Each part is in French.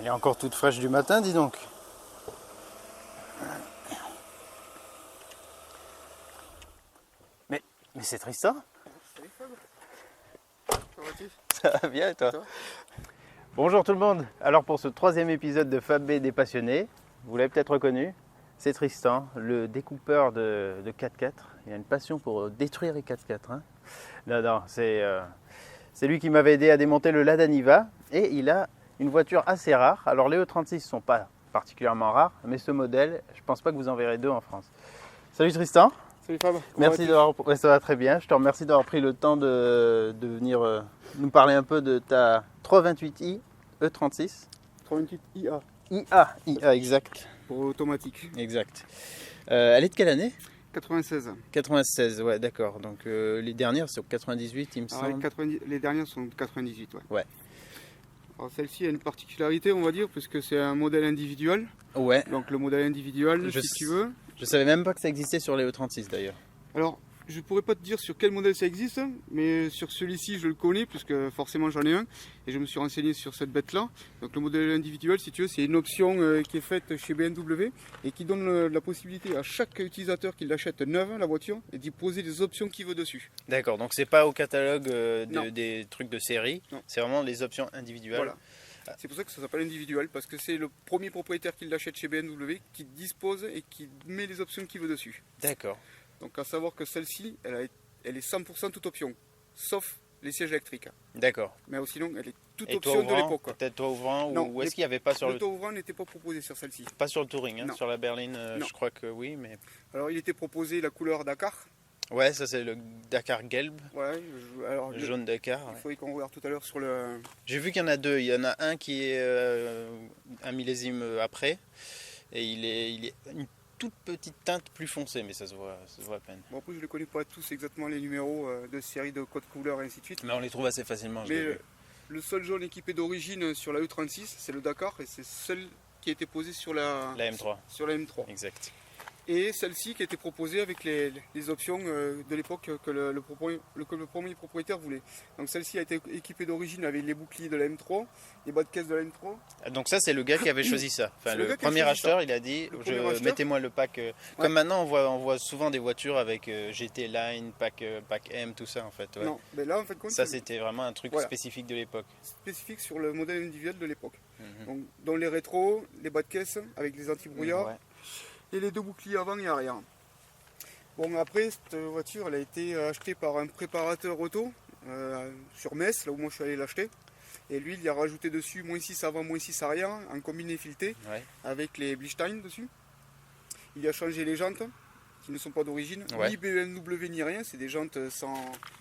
Elle est encore toute fraîche du matin, dis donc. Mais c'est Tristan? Salut Fab. Comment vas-tu? Ça va bien et toi? Toi? Bonjour tout le monde. Alors pour ce troisième épisode de Fab B des passionnés, vous l'avez peut-être reconnu, c'est Tristan, le découpeur de 4x4. Il a une passion pour détruire les 4x4. Hein. Non, c'est lui qui m'avait aidé à démonter le Lada Niva et il a une voiture assez rare. Alors les E36 ne sont pas particulièrement rares, mais ce modèle, je ne pense pas que vous en verrez deux en France. Salut Tristan. Salut Fab. Merci d'avoir. Ouais, ça va très bien. Je te remercie d'avoir pris le temps de venir nous parler un peu de ta 328i E36. 328 IA IA, exact. pour automatique. Exact. Elle est de quelle année? 96. 96, ouais, d'accord. Donc les dernières sont 98, il me Alors, semble. les dernières sont de 98. Ouais. Ouais. Alors celle-ci a une particularité, on va dire, puisque c'est un modèle individuel. Ouais. Donc le modèle individuel, Je si tu veux. Je savais même pas que ça existait sur les E36 d'ailleurs. Alors, je pourrais pas te dire sur quel modèle ça existe, mais sur celui-ci, je le connais, puisque forcément j'en ai un, et je me suis renseigné sur cette bête-là. Donc le modèle individuel, si tu veux, c'est une option qui est faite chez BMW, et qui donne la possibilité à chaque utilisateur qui l'achète neuve, la voiture, et d'y poser les options qu'il veut dessus. D'accord, donc c'est pas au catalogue Non. des trucs de série, Non. c'est vraiment les options individuelles. Voilà. C'est pour ça que ça s'appelle individuel, parce que c'est le premier propriétaire qui l'achète chez BMW qui dispose et qui met les options qu'il veut dessus. D'accord. Donc à savoir que celle-ci, elle est 100% toute option, sauf les sièges électriques. D'accord. Mais sinon, elle est toute Et option toi de ouvrant, l'époque. peut-être toi ouvrant, Non, ou est-ce qu'il n'y avait pas sur Le le toit ouvrant n'était pas proposé sur celle-ci. pas sur le touring, hein, Non. sur la berline, Non. je crois que oui, mais Alors il était proposé la couleur Dakar. ouais, ça c'est le Dakar Gelb, Ouais, alors, le jaune Dakar. il Ouais. faudrait qu'on regarde tout à l'heure sur le... J'ai vu qu'il y en a deux. Il y en a un qui est un millésime après, et il est une toute petite teinte plus foncée, mais ça se voit à peine. Bon, après je ne les connais pas tous exactement les numéros de série, de code couleur et ainsi de suite. Mais on les trouve assez facilement. Je l'ai Mais vu. le seul jaune équipé d'origine sur la E36, c'est le Dakar, et c'est celle qui a été posée sur la La M3, Sur la M3. exact. Et celle-ci qui a été proposée avec les options de l'époque que le premier propriétaire voulait. Donc celle-ci a été équipée d'origine avec les boucliers de la M3, les bas de caisse de la M3. Donc ça c'est le gars qui avait choisi ça. Enfin, C'est le le gars qui a premier choisi acheteur, ça. il a dit premier acheteur. mettez-moi le pack. Comme maintenant on voit souvent des voitures avec GT Line, pack M, tout ça en fait. Ouais. Non, mais là en fait compte, Ça c'est c'était vraiment un truc Voilà. spécifique de l'époque. spécifique sur le modèle individuel de l'époque. Mhm. Donc dans les rétros, les bas de caisse avec les anti-brouillards Ouais. et les deux boucliers avant et arrière. Bon, après cette voiture elle a été achetée par un préparateur auto sur Metz, là où moi je suis allé l'acheter. Et lui, il y a rajouté dessus moins 6 avant, moins 6 arrière, en combiné fileté, Ouais. avec les Blistein dessus. Il a changé les jantes, qui ne sont pas d'origine. Ouais. Ni BMW ni rien, c'est des jantes sans...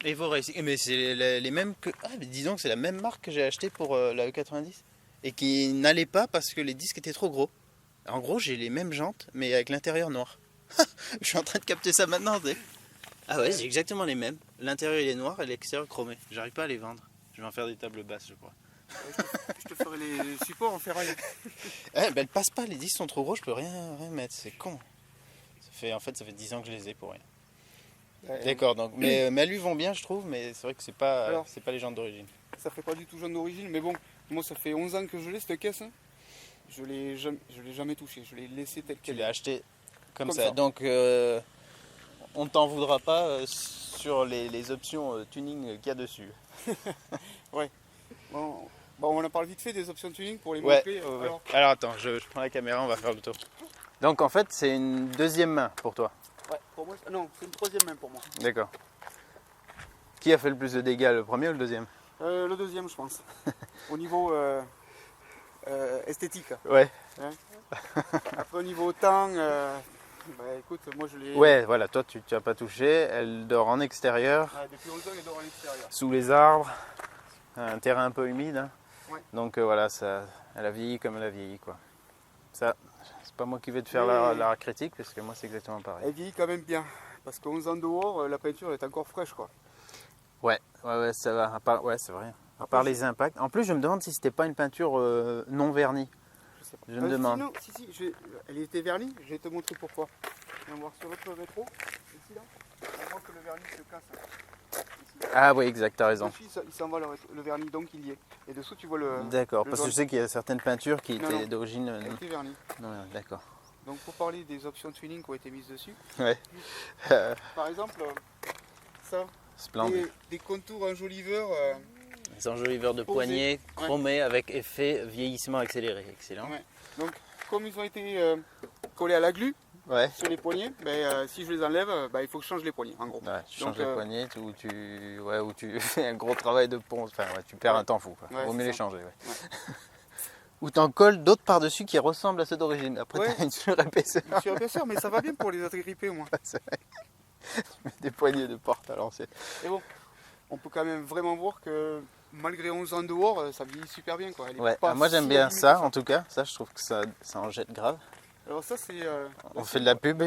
Evo Racing, mais c'est les mêmes que. Ah, mais disons que c'est la même marque que j'ai acheté pour la E90 et qui n'allait pas parce que les disques étaient trop gros. En gros, j'ai les mêmes jantes, mais avec l'intérieur noir. Je suis en train de capter ça maintenant. Ah ouais, c'est exactement les mêmes. L'intérieur il est noir et l'extérieur chromé. J'arrive pas à les vendre. Je vais en faire des tables basses, je crois. Je te ferai les supports en ferraille. Ben, elles passent pas, les disques sont trop gros, je peux rien mettre. C'est con. Ça fait 10 ans que je les ai pour rien. D'accord, donc, mais elles lui vont bien, je trouve, mais c'est vrai que c'est pas les jantes d'origine. Ça fait pas du tout jaune d'origine, mais bon, moi ça fait 11 ans que je l'ai cette caisse. Je l'ai jamais touchée, je l'ai laissée telle Tu qu'elle l'as est. acheté comme Comme ça. ça. Donc, on ne t'en voudra pas sur les options tuning qu'il y a dessus. Bon, on en parle vite fait des options tuning pour les Ouais. montrer. Alors attends, je prends la caméra, on va faire le tour. Donc en fait, c'est une deuxième main pour toi. Ouais, pour moi, non, c'est une troisième main pour moi. D'accord. Qui a fait le plus de dégâts, le premier ou le deuxième? Le deuxième, je pense. Au niveau esthétique. Ouais. Après, au niveau temps, écoute, moi je l'ai. Ouais, voilà, toi tu n'as pas touché, elle dort en extérieur, Depuis longtemps, elle dort à l'extérieur. sous les arbres, un terrain un peu humide. Hein. Ouais. Donc voilà, ça, elle a vieilli comme elle a vieilli, quoi. Ça, c'est pas moi qui vais te faire Mais- la critique, parce que moi c'est exactement pareil. Elle vieillit quand même bien. Parce que 11 ans dehors, la peinture elle est encore fraîche, quoi. Ouais, ça va. Ouais, c'est vrai. À part les impacts. En plus, je me demande si c'était pas une peinture non vernie. Je sais pas. Je me demande. Non, elle était vernie, je vais te montrer pourquoi. On va voir sur l'autre rétro, ici là. On voit que le vernis se casse. Ah oui, exact, t'as raison. Dessus, il s'en va le vernis, donc il y est. Et dessous, tu vois le. D'accord, le parce que je jaune. sais qu'il y a certaines peintures qui Non, étaient non. d'origine... Il était verni. Non, d'accord. Donc pour parler des options de tuning qui ont été mises dessus, Ouais. par exemple, ça, Splendide. des contours enjoliveurs. Les enjoliveurs de Posé. poignet chromés avec effet vieillissement accéléré. Excellent. Ouais. Donc comme ils ont été collés à la glu Ouais. sur les poignets, ben, si je les enlève, il faut que je change les poignets en gros. Ouais, tu Donc, changes les poignets ou tu fais un gros travail de ponce. Enfin, ouais, tu perds un temps fou. Quoi. Ouais, Vaut mieux c'est les ça. changer. Ouais. Ou t'en colles d'autres par-dessus qui ressemblent à ceux d'origine. Après, Ouais. t'as une surépaisseur. Je suis sûr, mais ça va bien pour les agripper au moins. C'est vrai. Tu mets des poignées de porte à l'ancienne. Et bon, on peut quand même vraiment voir que malgré 11 ans dehors, ça vieillit super bien. Quoi. Elle est Ouais, pas moi j'aime si bien abîmée ça, que en tout cas. Ça, je trouve que ça en jette grave. Alors ça, c'est... On fait de la pub.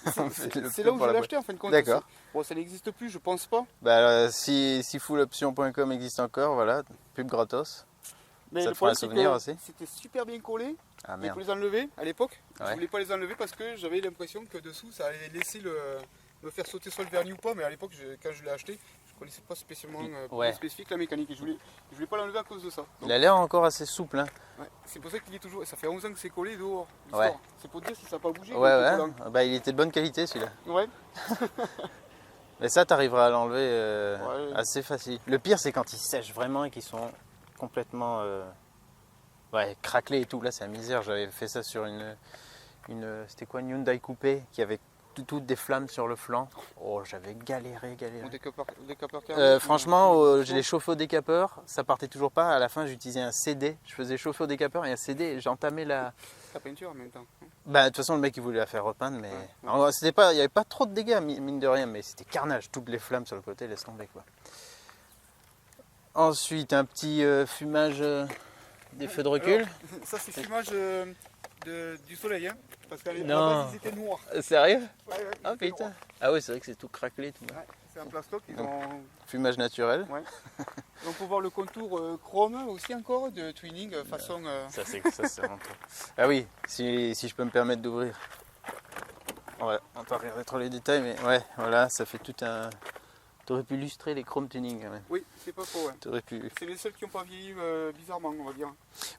C'est là où je l'ai acheté en fin de compte. D'accord. Bon, ça n'existe plus, je pense pas. Bah, si fulloption.com existe encore, voilà, pub gratos. Mais Ça le te fera un problème, c'est souvenir que aussi. c'était super bien collé. Ah Il merde. faut les enlever à l'époque. Ouais. Je voulais pas les enlever parce que j'avais l'impression que dessous, ça allait laisser me faire sauter sur le vernis ou pas. Mais à l'époque, quand je l'ai acheté, je connaissais pas spécialement Ouais. spécifique la mécanique. Et je voulais pas l'enlever à cause de ça. Donc, Il a l'air encore assez souple. Hein. ouais, c'est pour ça qu'il est toujours... Ça fait 11 ans que c'est collé dehors. Ouais. l'histoire. C'est pour dire si ça n'a pas bougé. Ouais, il était ouais. collant. Bah, il était de bonne qualité celui-là. Ouais. Mais ça, t'arriveras à l'enlever Ouais. assez facile. Le pire, c'est quand ils sèchent vraiment et qu'ils sont complètement craquelés et tout. Là, c'est la misère. J'avais fait ça sur c'était quoi, une Hyundai Coupé qui avait toutes des flammes sur le flanc. Oh, j'avais galéré. Mon décapeur thermique, Franchement, j'ai les chauffe-eau décapeur. Ça partait toujours pas. À la fin, j'utilisais un CD. Je faisais chauffe-eau décapeur et un CD. Et j'entamais la... la peinture en même temps. Bah, de toute façon, le mec, il voulait la faire repeindre, mais Ouais. alors, c'était pas, il n'y avait pas trop de dégâts, mine de rien, mais c'était carnage, toutes les flammes sur le côté, laisse tomber, quoi. Ensuite, un petit fumage des feux de recul. Alors, ça, c'est fumage du soleil, hein, parce qu'à la Non. base, ils étaient noirs. Sérieux? Ouais, ouais, ils Ah étaient putain. noirs. Ah oui, c'est vrai que c'est tout craquelé, tout. Ouais, c'est un plastoc. Donc, Fumage naturel. Ouais. On peut voir le contour chrome aussi encore de twinning façon. Ça, c'est vraiment cool. Ah oui, si je peux me permettre d'ouvrir. On va pas regarder trop les détails, mais ouais, voilà, ça fait tout un... T'aurais pu illustrer les chrome tuning quand même. Oui, c'est pas faux. Ouais. T'aurais pu... C'est les seuls qui n'ont pas vieilli bizarrement, on va dire.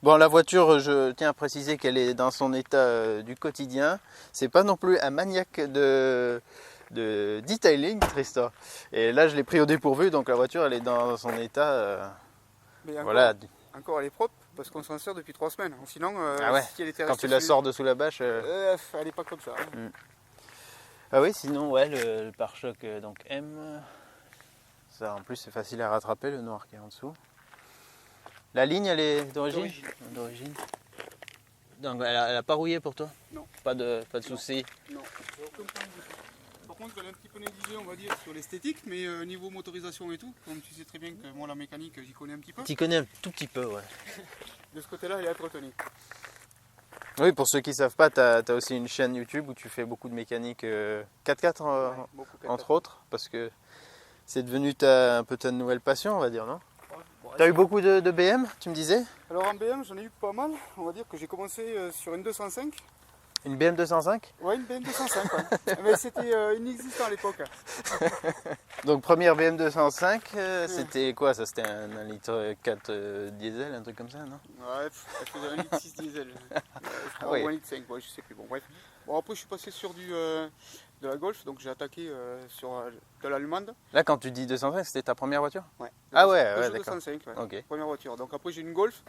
Bon, la voiture, je tiens à préciser qu'elle est dans son état du quotidien. C'est pas non plus un maniaque de detailing, Tristan. Et là, je l'ai pris au dépourvu, donc la voiture, elle est dans son état. Mais encore, Voilà. encore, elle est propre parce qu'on s'en sert depuis 3 semaines. Sinon, Ah ouais, si elle était quand restée tu la sous- sors de sous la bâche. elle n'est pas comme ça. Hein. Ah oui, sinon, ouais, le pare-choc donc M. Ça, en plus, c'est facile à rattraper, le noir qui est en dessous. La ligne, elle est d'origine. D'origine. Donc, elle a pas rouillé pour toi? Non. Pas de soucis. Non, j'ai aucun problème du tout. Par contre, elle est un petit peu négligée, on va dire, sur l'esthétique, mais niveau motorisation et tout, comme tu sais très bien que moi, la mécanique, j'y connais un petit peu. Tu connais un tout petit peu, ouais. De ce côté-là, elle est entretenue. Oui, pour ceux qui ne savent pas, tu as aussi une chaîne YouTube où tu fais beaucoup de mécanique 4x4 Ouais, beaucoup entre autres, parce que c'est devenu un peu ta nouvelle passion, on va dire, non? Bon, Tu as eu beaucoup de BM, tu me disais? Alors en BM, j'en ai eu pas mal. On va dire que j'ai commencé sur une 205. Une BM 205? Ouais, une BM 205. Ouais. Mais c'était inexistant à l'époque. Donc première BM 205, c'était quoi ça? C'était un 1,4 litre diesel, un truc comme ça, non? Ouais, elle faisait 1,6 litre diesel. Ah oui. Ou 1,5 litre, ouais, je sais plus. Bon, bref. Bon, après, je suis passé sur de la Golf, donc j'ai attaqué sur de l'allemande. Là, quand tu dis 205, c'était ta première voiture? Ouais. Ah ouais, Peugeot ouais, d'accord. 205, ouais. Ok. Première voiture. Donc après, j'ai une Golf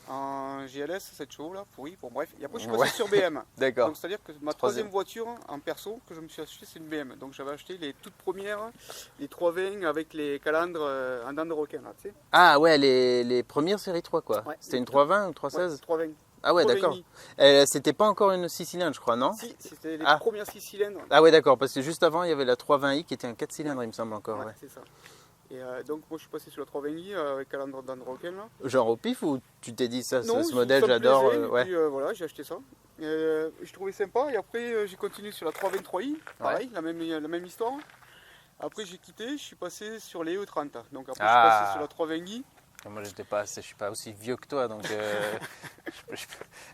en GLS, 7 chevaux là, pourri. Bon, bref. Et après, je suis passé Ouais. sur BM. D'accord. Donc c'est-à-dire que ma troisième voiture en perso que je me suis acheté, c'est une BM. Donc j'avais acheté les toutes premières, les 320 avec les calandres en dents de requin là, tu sais. Ah ouais, les premières séries 3 quoi. Ouais. C'était une 320 ou 316? Ouais, 320. Ah ouais, 320 d'accord. C'était pas encore une 6 cylindres, je crois, non? Si, c'était les Ah. premières 6 cylindres. Ah ouais, d'accord, parce que juste avant, il y avait la 320i qui était un 4 cylindres, il me semble encore. Ouais, Ouais. c'est ça. Et donc moi je suis passé sur la 320i avec calandre dents de requin là. Genre au pif ou tu t'es dit ça, Non, ce modèle, ça me j'adore plaisait, et ouais. puis, voilà, j'ai acheté ça. Je trouvais sympa et après j'ai continué sur la 323i, pareil, la même histoire. Après j'ai quitté, je suis passé sur les E30. Donc après je suis passé sur la 320i. Moi je suis pas aussi vieux que toi, donc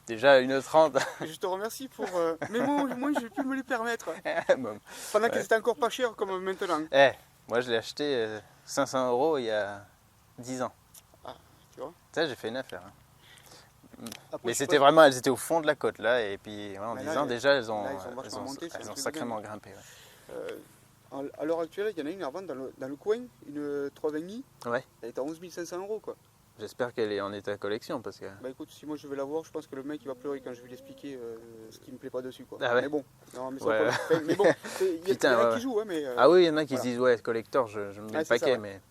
déjà une 30. Et je te remercie pour. Mais moi j'ai pu me les permettre. Bon. Pendant qu'elles étaient encore pas chères comme maintenant. Eh, Moi, je l'ai acheté 500 € il y a 10 ans. Ah, tu vois. Ça, j'ai fait une affaire. Hein. Après, Mais je sais c'était pas- vraiment, elles étaient au fond de la côte là, et puis ouais, en Mais 10 là, ans déjà, elles ont, là, ils ont vachement monté, c'est un elles ont truc de sacrément dingue. grimpé. À l'heure actuelle, il y en a une à vendre dans le coin, une 320i. Ouais. Elle est à 11 500 € quoi. J'espère qu'elle est en état collection parce que. Bah écoute, si moi je vais la voir, je pense que le mec il va pleurer quand je vais lui expliquer ce qui me plaît pas dessus quoi. Ah ouais. Mais bon, non, mais, Ouais. mais bon, il y Putain, en a ouais, qui jouent, hein, mais. Ah oui, il y en a qui voilà. se disent ouais, collector, je me mets Ah, le c'est ça, paquet, ouais.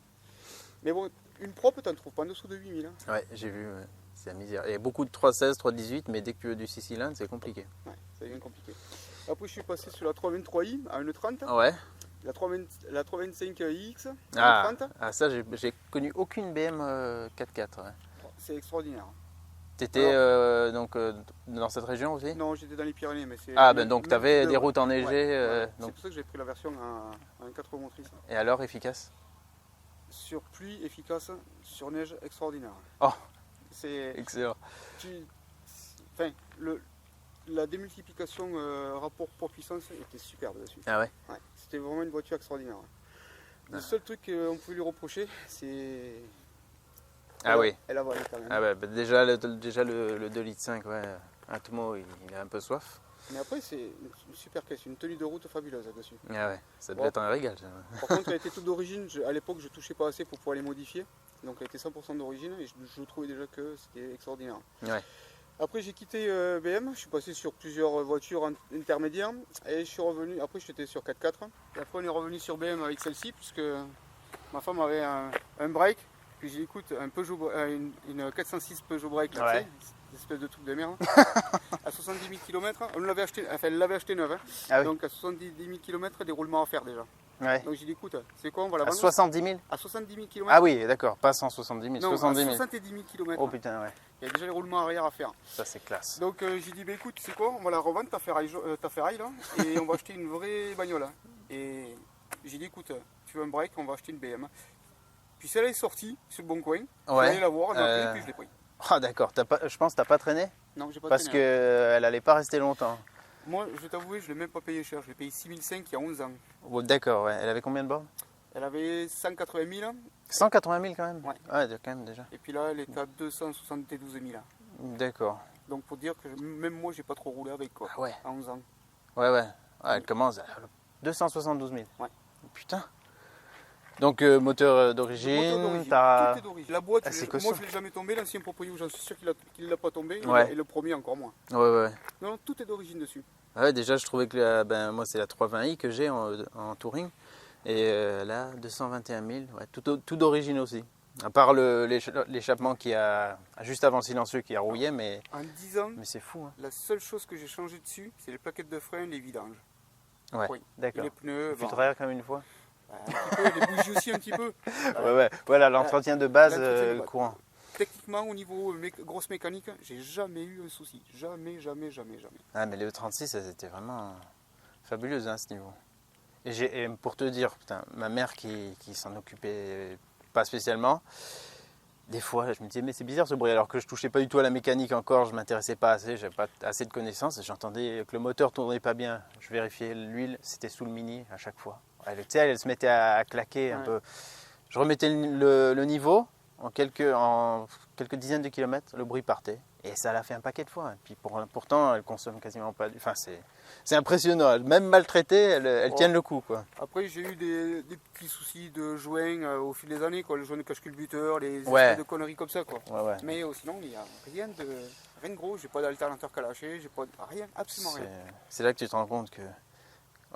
Mais bon, une propre, t'en trouves pas en dessous de 8000. Hein. mais. Ouais, j'ai vu, ouais. C'est la misère. Il y a beaucoup de 316, 318, mais dès que tu veux du 6 cylindres, c'est compliqué. Ouais, ça devient compliqué. Après, je suis passé sur la 323i à 1,30. Ouais. La 325iX Ah, 1,30. ça, j'ai connu aucune BM 4x4. Ouais. C'est extraordinaire. T'étais donc dans cette région aussi? Non, j'étais dans les Pyrénées, mais c'est. Ah, ben donc tu avais type de- des routes enneigées. Ouais. C'est Donc... pour ça que j'ai pris la version en 4 roues motrices. Et alors, efficace? Sur pluie efficace, sur neige extraordinaire. Oh. C'est. Excellent. Enfin, la démultiplication rapport poids-puissance était superbe dessus. Ah ouais? Ouais, c'était vraiment une voiture extraordinaire. Le Ah. seul truc qu'on pouvait lui reprocher, c'est. Ah oui. Elle a volé quand même. Ah ouais, bah déjà le 2,5 litres, ouais. À tout moment, il a un peu soif. Mais après, c'est une super caisse, une tenue de route fabuleuse là-dessus. Ah ouais, ça devait Bon. être un régal. Ça. Par contre, elle était toute d'origine. À l'époque, je touchais pas assez pour pouvoir les modifier. Donc, elle était 100% d'origine et je trouvais déjà que c'était extraordinaire. Ouais. Après, j'ai quitté BM. Je suis passé sur plusieurs voitures intermédiaires et je suis revenu. Après, j'étais sur 4x4. Et après, on est revenu sur BM avec celle-ci puisque ma femme avait un break. Puis j'ai dit, écoute, un Peugeot, une 406 Peugeot break, là, Ouais. tu sais, une espèce de truc de merde. À 70 000 km, elle l'avait acheté neuve. Hein. Ah oui. Donc à 70 000 km, des roulements à faire déjà. Ouais. Donc j'ai dit, écoute, c'est quoi, on va la À vendre 70 000? à 70 000 km. Ah oui, d'accord, pas 170 000, Non, 70 à 000. 70 000 km. Oh putain, ouais, Il y a déjà les roulements arrière à faire. ça c'est classe. Donc j'ai dit, bah, écoute, c'est quoi, on va la revendre, ta ferraille là, et on va acheter une vraie bagnole. Et j'ai dit, écoute, tu veux un break, on va acheter une BM. Puis celle-là est sortie sur le bon coin. Je suis allé la voir, elle m'a appelé, puis je l'ai pris. Ah d'accord, je pense que t'as pas traîné? Non, j'ai pas Parce traîné, qu'elle allait pas rester longtemps. Moi, je vais t'avouer, je ne l'ai même pas payé cher. Je l'ai payé 6 500 il y a 11 ans. Oh, d'accord, ouais. Elle avait combien de bornes? Elle avait 180 000 180 000 quand même? Ouais. Ouais, quand même déjà. et puis là, elle est à 272 000. D'accord. Donc pour dire que même moi, j'ai pas trop roulé avec quoi. Ah ouais. À 11 ans. Ouais, ouais. Ouais, elle commence à 272 000. Ouais. Putain. Donc moteur Moteur d'origine, d'origine, t'as... tout est d'origine. La boîte, Ah, c'est moi costaud. je l'ai jamais tombé. L'ancien propriétaire, j'en suis sûr qu'il l'a pas tombé. Ouais. Et le premier encore moins. Ouais, ouais. Non, non, tout est d'origine dessus. Ouais, déjà je trouvais que moi c'est la 320i que j'ai en touring. Et là, 221 000, ouais, tout d'origine aussi. À part l'échappement qui a, juste avant le silencieux qui a rouillé, mais En 10 ans, c'est fou. Hein. la seule chose que j'ai changé dessus, c'est les plaquettes de frein, les vidanges. Ouais, Oui. Et d'accord. les pneus. Le bon, filtre à air comme une fois. un petit peu, les bougies aussi un petit peu. Ouais, ouais. Voilà, l'entretien de base L'entretien de base. courant. Techniquement, au niveau grosse mécanique, j'ai jamais eu un souci. Jamais, jamais, jamais, jamais. Ah, mais le 36, c'était vraiment fabuleuse à ce niveau. Et pour te dire, putain, ma mère qui s'en occupait pas spécialement, des fois je me disais mais c'est bizarre ce bruit alors que je touchais pas du tout à la mécanique encore, je m'intéressais pas assez, j'avais pas assez de connaissances et j'entendais que le moteur tournait pas bien. Je vérifiais l'huile, c'était sous le mini à chaque fois. Tu sais, elle se mettait à claquer un Ouais. peu. Je remettais le niveau en quelques dizaines de kilomètres, le bruit partait. Et ça l'a fait un paquet de fois. Et puis pourtant, elle consomme quasiment pas. Enfin, c'est impressionnant. Même maltraitée, elle tient le coup, quoi. Après, j'ai eu des petits soucis de joints au fil des années, quoi. Le joint de cache-culbuteur, les Ouais. espèces de conneries comme ça, quoi. Ouais, ouais. Mais sinon, il n'y a rien de gros. J'ai pas d'alternateur qu'à lâcher, j'ai pas rien, absolument rien. C'est là que tu te rends compte que,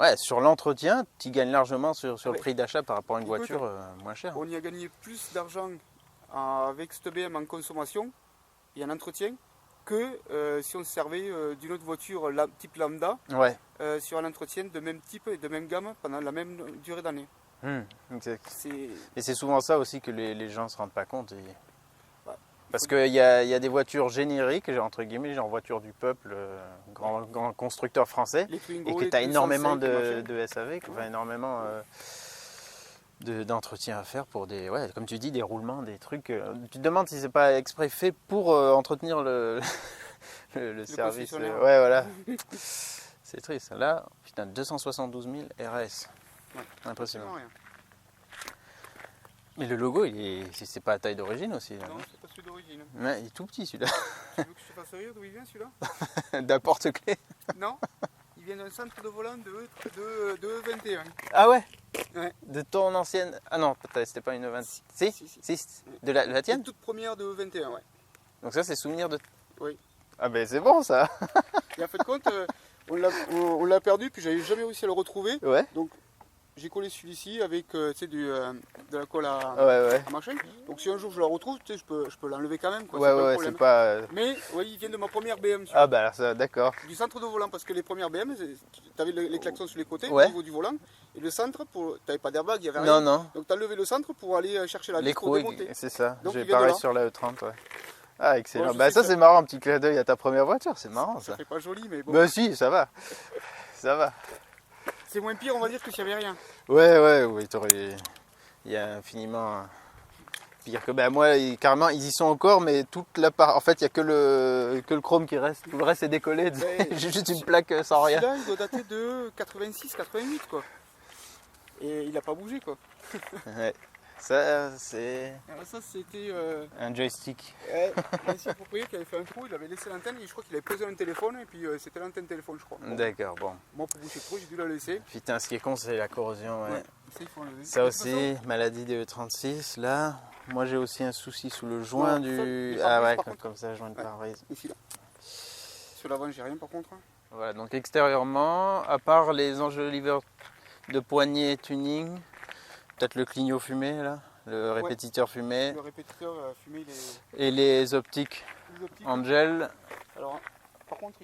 ouais, sur l'entretien, tu gagnes largement sur le Ouais. prix d'achat par rapport à une Écoute, voiture moins chère. On y a gagné plus d'argent avec cette BM en consommation et en entretien que si on se servait d'une autre voiture type lambda Ouais. sur un entretien de même type et de même gamme pendant la même durée d'année. Exact. C'est Et c'est souvent ça aussi que les gens ne se rendent pas compte. Ouais. Parce qu'il y a des voitures génériques, entre guillemets, genre voitures du peuple, grand constructeur français, les Twingo, et que les tu as énormément 205, machin. de SAV, enfin, énormément d'entretien à faire pour des, ouais, comme tu dis, des roulements, des trucs. Tu te demandes si c'est pas exprès fait pour entretenir le service. concessionnaire. Ouais, voilà. C'est triste. Là, putain, 272 000 RS. Ouais. Impressionnant. Absolument rien. Mais le logo, c'est pas à taille d'origine aussi. Là, Non, c'est pas celui d'origine. ouais, il est tout petit celui-là. Tu veux que je te fasse rire d'où il vient celui-là? D'apporte-clé. Non, il vient d'un centre de volant de E21. Ah ouais. Ouais. De ton ancienne. Ah non, c'était pas une 20. Si, Si. De la La tienne. toute première de E21, ouais. Donc ça, c'est souvenir de. Oui. Ah ben c'est bon ça. Et en fait de compte, on l'a perdu, puis j'avais jamais réussi à le retrouver. Ouais. Donc j'ai collé celui-ci avec tu sais, de la colle Ouais. à machin. Donc si un jour je la retrouve, tu sais, je peux l'enlever quand même. Quoi, Ouais, c'est pas. Mais oui, il vient de ma première BM. Ah bah alors ça, d'accord. Du centre de volant, parce que les premières BM, tu avais les klaxons sur les côtés Ouais. au niveau du volant. Et le centre, tu n'avais pas d'airbag, il n'y avait rien. Non. Donc tu as levé le centre pour aller chercher la vis pour L'écrou, démonter. c'est ça. Donc, J'ai il vient de pareil là. sur la E30, ouais. Ah excellent. Bon, je bah sais ça que c'est marrant, un petit clin d'œil à ta première voiture, c'est marrant Ça ça. fait pas joli, mais bon. Bah si, ça va. Ça va. C'est moins pire, on va dire, que s'il n'y avait rien. Ouais, il y a infiniment pire que. Bah moi, carrément, ils y sont encore, mais toute la part. En fait, il n'y a que le chrome qui reste. Tout le reste est décollé. Ouais. J'ai juste une plaque sans rien. Celui-là, il doit dater de 86-88, quoi. Et il n'a pas bougé, quoi. Ouais. Ça, c'est Alors ça, c'était un joystick. l'ancien propriétaire qui avait fait un trou, il avait laissé l'antenne, et je crois qu'il avait posé un téléphone, et puis c'était l'antenne téléphone, je crois. Bon, D'accord, bon. moi, pour boucher le trou, j'ai dû la laisser. Putain, ce qui est con, c'est la corrosion. Ouais. Ouais. Ça, il faut enlever. Ça De toute aussi, maladie de E36. Là, moi j'ai aussi un souci sous le joint Non, ça, du. les Ah pare-brises, ouais, par contre. comme ça, joint de Ouais. pare-brise. façon, ici, là. Sur l'avant, j'ai rien, par contre. Voilà, donc extérieurement, à part les enjoliveurs de poignée tuning, peut-être le clignot fumé là, le répétiteur fumé, Le répétiteur fumé, il est et les optiques plus optique. Angel, Alors, par contre,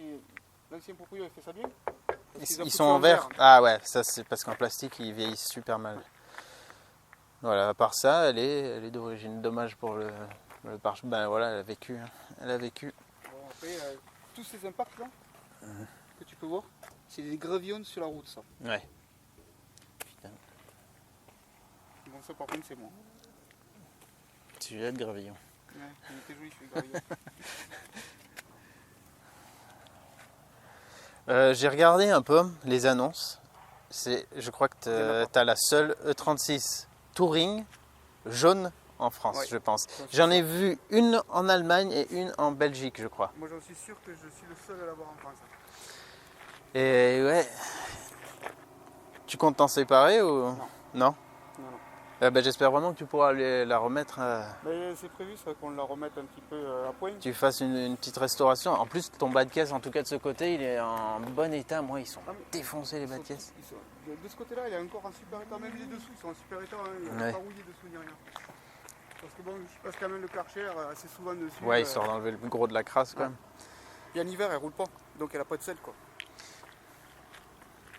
l'ancien propriétaire, il fait ça bien. Parce qu'ils ont ils foutu sont en verre. Ah ouais, ça c'est parce qu'en plastique ils vieillissent super mal. Voilà, à part ça, elle est d'origine. Dommage pour le pare-choc. Ben voilà, elle a vécu. Hein. Elle a vécu. Bon, après, tous ces impacts là, que tu peux voir, c'est des gravillons sur la route, ça. Ouais. Putain, Bon, ça, par contre, c'est moi. sujet de gravillon. Ouais, il était joli, celui gravillon. J'ai regardé un peu les annonces. Je crois que Il y en a tu as la seule E36 Touring jaune en France, Ouais. je pense. Ça, c'est J'en ça. ai vu une en Allemagne et une en Belgique, je crois. Moi, j'en suis sûr que je suis le seul à l'avoir en France. Et ouais. Tu comptes t'en séparer ou Non. Non. Non. J'espère vraiment que tu pourras la remettre. Mais c'est prévu, ça, qu'on la remette un petit peu à point. Tu fasses une petite restauration. En plus, ton bas de caisse, en tout cas de ce côté, il est en bon état. Moi, ils sont Ah, mais défoncés les bas de caisse. De ce côté-là, il est encore en super état, même les dessous, ils sont en super état, hein, il n'y a Ouais. pas rouillé dessous ni rien. Parce que bon, je passe quand même le Karcher assez souvent dessus. Ouais, histoire d'enlever le gros de la crasse quand Ouais. même. Et en hiver, elle roule pas, donc elle n'a pas de sel, quoi.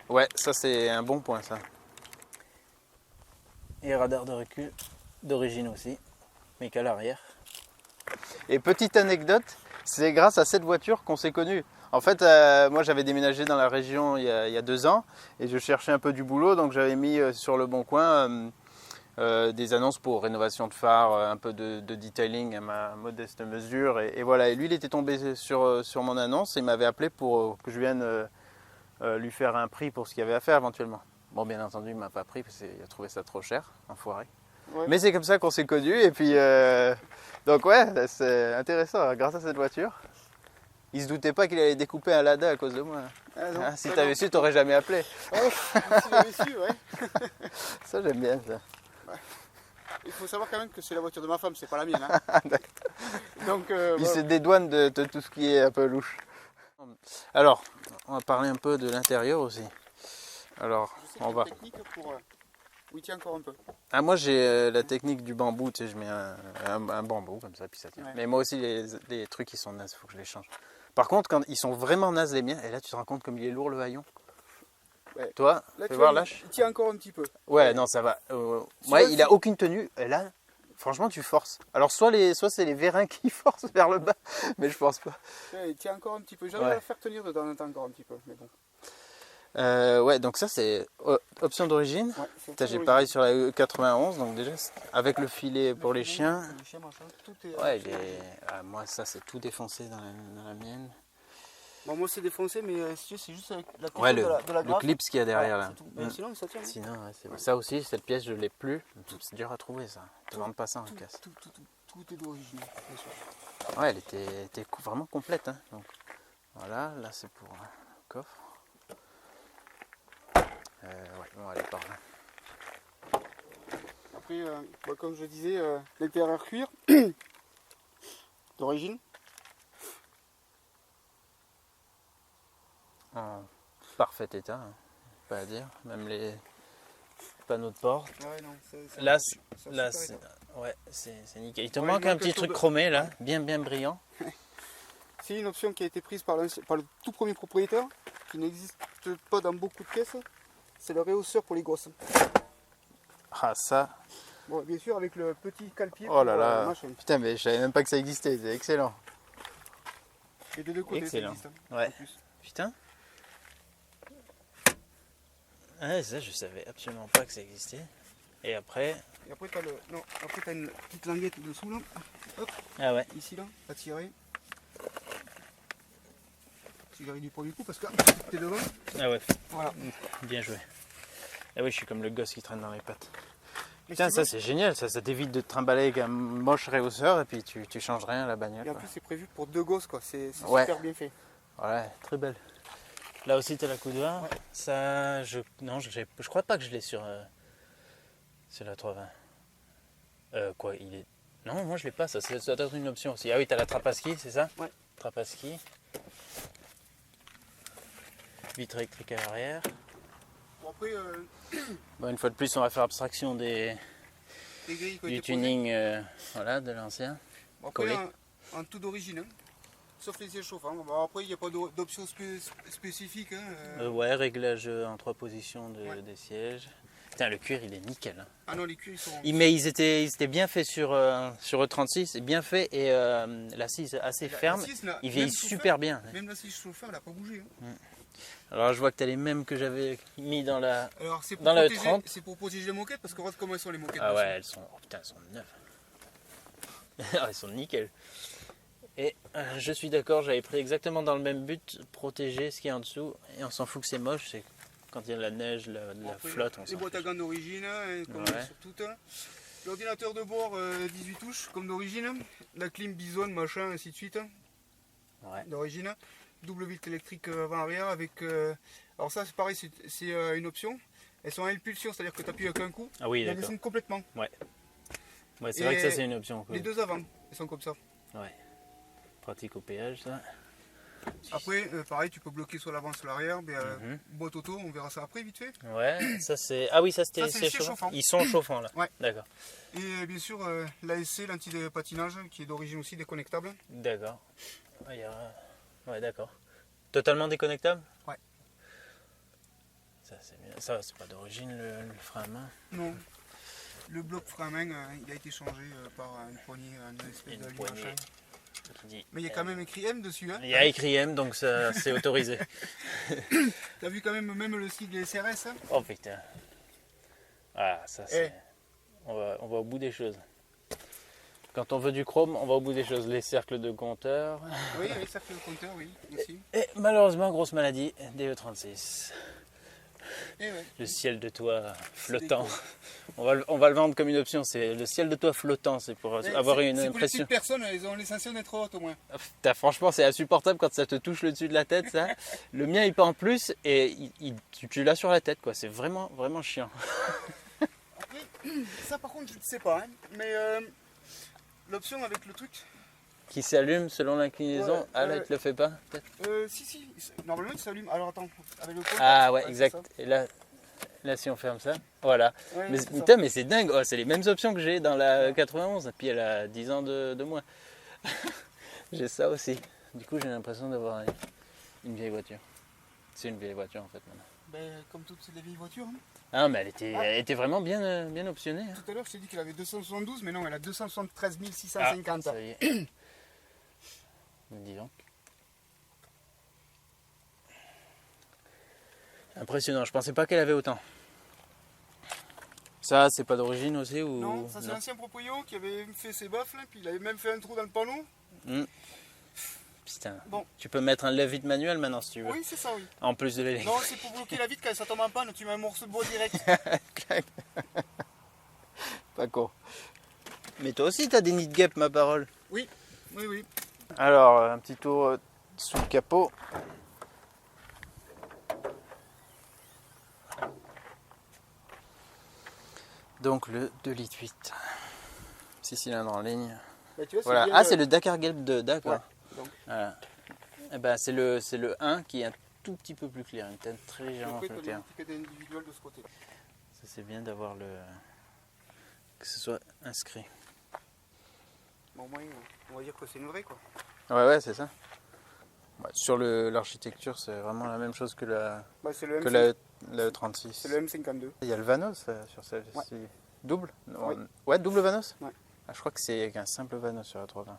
Ouais, ça c'est un bon point ça. Et radar de recul d'origine aussi, mais qu'à l'arrière. Et petite anecdote, c'est grâce à cette voiture qu'on s'est connus. En fait, moi j'avais déménagé dans la région il y a 2 ans et je cherchais un peu du boulot, donc j'avais mis sur le bon coin des annonces pour rénovation de phare, un peu de detailing à ma modeste mesure. Et voilà, et lui il était tombé sur mon annonce et il m'avait appelé pour que je vienne lui faire un prix pour ce qu'il y avait à faire éventuellement. Bon, bien entendu, il ne m'a pas pris parce qu'il a trouvé ça trop cher, enfoiré. Ouais. Mais c'est comme ça qu'on s'est connus et puis donc ouais, c'est intéressant grâce à cette voiture. Il se doutait pas qu'il allait découper un Lada à cause de moi. Ah, non, Hein, si ça, tu avais non. su, tu n'aurais jamais appelé. Ouais, si j'avais su, ouais. Ça j'aime bien ça. Il faut savoir quand même que c'est la voiture de ma femme, c'est pas la mienne. Hein. Donc, Il voilà. se dédouane de tout ce qui est un peu louche. Alors, on va parler un peu de l'intérieur aussi. Alors, Je sais qu'il y on a une va. technique pour... Oui, tiens encore un peu. Ah, moi j'ai la technique du bambou, tu sais, je mets un bambou comme ça, puis ça tient. Ouais. Mais moi aussi, les trucs qui sont nazes, il faut que je les change. Par contre, quand ils sont vraiment nazes les miens, et là tu te rends compte comme il est lourd le haillon. Ouais. Toi, Là, fais tu voir, vois, lâche. il tient encore un petit peu. Ouais, non, ça va. Moi, vois, il a aucune tenue, et là, franchement, tu forces. Alors, soit c'est les vérins qui forcent vers le bas, mais je pense pas. Ouais, il tient encore un petit peu. J'arrive Ouais. à le faire tenir de temps en temps encore un petit peu. Mais bon. Ouais, donc ça c'est option d'origine. Ouais, c'est Putain, j'ai original. pareil sur la E91, donc déjà avec le filet pour les chiens. Les chiens, machin, tout est... Ouais, moi ça c'est tout défoncé dans la mienne. Bon, moi c'est défoncé, mais si tu veux, c'est juste avec la Ouais, question de la le grappe. clip qu'il y a derrière Voilà, là. c'est tout. Ben, sinon, ça tient. Hein. Sinon, ouais, c'est... ça aussi, cette pièce, je l'ai plus. C'est dur à trouver ça. Ils ne vendent pas ça en casse. Tout est d'origine, bien sûr. Ouais, elle était vraiment complète. Hein. Donc, voilà, là c'est pour le coffre. Ouais, on va aller par là. Après, comme je disais, l'intérieur cuir d'origine. En parfait état, hein, pas à dire. Même les panneaux de porte. Ouais, non, Là, là, c'est nickel. Il te Ouais, manque il manque un petit un truc peu de- chromé là, bien brillant. c'est une option qui a été prise par le tout premier propriétaire, qui n'existe pas dans beaucoup de caisses. C'est le rehausseur pour les gosses. Ah ça, Bon, bien sûr, avec le petit cale-pied. oh là pour, là. machin. Putain, mais je savais même pas que ça existait, c'est excellent. Et des deux côtés, Excellent. ça existe. Ouais. En plus. Putain. Ah, ça, je savais absolument pas que ça existait. Et après, Et après, t'as une petite languette dessous, là. Hop, ah ouais, ici, là, à tirer. Tirer du premier coup, parce que t'es devant. ah ouais, Voilà. bien joué. Ah oui, je suis comme le gosse qui traîne dans les pattes. Mais Putain, si tu ça veux- c'est génial, ça t'évite de te trimballer avec un moche rehausseur et puis tu changes rien à la bagnole. Et en Quoi. plus, c'est prévu pour deux gosses, quoi. C'est Ouais. super bien fait. Ouais, très belle. Là aussi t'as la coudoir. Ouais. Ça, je crois pas que je l'ai sur la 320. Quoi, il est. Non, moi je l'ai pas, ça doit être une option aussi. Ah oui, t'as la trappe à ski, c'est ça? Ouais. Trappe à ski. Vitre électrique à l'arrière. Bon, après, Bon, une fois de plus, on va faire abstraction les grilles qui ont du été posées. tuning voilà, de l'ancien. Bon, après, collé. en tout d'origine, hein. Sauf les sièges chauffants. Bon, après, il n'y a pas d'option spécifique. Hein. Ouais, réglage en 3 positions Ouais. des sièges. Putain, le cuir, il est nickel. Hein. Ah non, les cuirs, ils sont... Mais ils étaient bien faits sur E36, c'est bien fait et l'assise assez ferme. l'assise, là, Il même vieillit chauffeur- super bien. Même l'assise chauffeur, elle n'a pas bougé. Hein. Alors je vois que tu as les mêmes que j'avais mis dans la... Alors, c'est pour, Dans la protéger, 30. c'est pour protéger les moquettes, parce que regarde comment elles sont les moquettes. Ah dessus. ouais, elles sont... Oh putain, elles sont neuves. Ah, elles sont nickel. Et je suis d'accord, j'avais pris exactement dans le même but, protéger ce qui est en dessous. Et on s'en fout que c'est moche, c'est quand il y a de la neige, de la Après, flotte, on les s'en boîtes à fiche. gants d'origine, hein, comme Ouais. sur toutes. Hein. L'ordinateur de bord, 18 touches, comme d'origine. La clim Bison, machin, ainsi de suite. Ouais. D'origine. Double vitre électrique avant-arrière avec... alors ça, c'est pareil, c'est une option. Elles sont à impulsion, c'est-à-dire que tu appuies avec un coup. Ah oui, Elles d'accord. descendent complètement. Ouais, c'est Et vrai que ça c'est une option. Quoi. Les deux avant, elles sont comme ça. Ouais. Pratique au péage, ça. Après, pareil, tu peux bloquer soit l'avant, soit l'arrière. Mais, Mhm. boîte auto, on verra ça après, vite fait. Ouais, ça c'est... Ah oui, ça c'était Ça, c'est c'est les sièges chauffants. Ils sont chauffants là. Ouais. D'accord. Et bien sûr, l'ASC, l'anti-patinage, qui est d'origine aussi déconnectable. D'accord. Ah, ouais, d'accord. Totalement déconnectable? Ouais. Ça c'est bien. Ça c'est pas d'origine le frein à main. Non. Le bloc frein à main, il a été changé par une poignée, une espèce Une de poignée. machin. Qui dit Mais il y a quand même écrit M dessus. Hein. Il y a écrit M donc ça c'est autorisé. T'as vu quand même le sigle SRS hein. Oh putain. Ah ça c'est... On va au bout des choses. Quand on veut du chrome, on va au bout des choses. Les cercles de compteur. Oui, oui, ça fait le compteur, oui, aussi. Et malheureusement, grosse maladie, DE36. Et ouais. Le ciel de toit flottant. On va le vendre comme une option. C'est le ciel de toit flottant. C'est pour Ouais, avoir c'est- une c'est pour les impression. petites personnes, elles ont l'essentiel d'être hautes au moins. Putain, franchement, c'est insupportable quand ça te touche le dessus de la tête. Ça. Le mien, il pend plus et tu l'as sur la tête. Quoi. C'est vraiment, vraiment chiant. Après, ça par contre, je ne sais pas. Hein. Mais l'option avec le truc, Qui s'allume selon l'inclinaison. Ouais, Ah là, il te le fait pas peut-être. si, normalement il s'allume. Alors attends, avec le compteur. Ah ouais, c'est exact. Et là, si on ferme ça, voilà. ça. Ouais, Mais, c'est ça. putain, mais c'est dingue. Oh, c'est les mêmes options que j'ai dans la 91. Et puis elle a 10 ans de moins. J'ai ça aussi. Du coup, j'ai l'impression d'avoir une vieille voiture. C'est une vieille voiture en fait maintenant. Ben, comme toutes les vieilles voitures. Hein. Ah, mais elle était vraiment bien, bien optionnée. Hein. Tout à l'heure, je t'ai dit qu'elle avait 272, mais non, elle a 273 650. Ça y est. Dis donc. Impressionnant, je pensais pas qu'elle avait autant. Ça, c'est pas d'origine aussi ou... Non, ça c'est l'ancien proprio qui avait fait ses baffles, puis il avait même fait un trou dans le panneau. Putain, Tristan. Bon. Tu peux mettre un lève-vide manuel maintenant si tu veux. Oui, c'est ça, oui. En plus de l'électrique. Non, c'est pour bloquer la vitre quand ça tombe en panne, tu mets un morceau de bois direct. Clac. Pas con. Mais toi aussi, t'as des nids de guêpes, ma parole. Oui, oui, oui. Alors, un petit tour sous le capot. Donc le 2,8 litres. 6 cylindres en ligne. Bah, tu vois, Voilà. bien Ah, c'est le Dakar Guelb 2, d'accord. Ouais, donc. Voilà. Eh ben, c'est le 1 qui est un tout petit peu plus clair, une teinte très Et légèrement après, plus tu as claire. l'étiquette individuelle de ce côté. Ça, c'est bien d'avoir que ce soit inscrit. Bon, au moins, on va dire que c'est une vraie, quoi. Ouais, c'est ça. Ouais, sur l'architecture, c'est vraiment la même chose que la C'est le, que M5 la E36. c'est le M52. Il y a le Vanos sur celle-ci. Ouais. Double Non, Oui. Ouais, double Vanos. Ouais. Ah, je crois que c'est un simple Vanos sur la 320.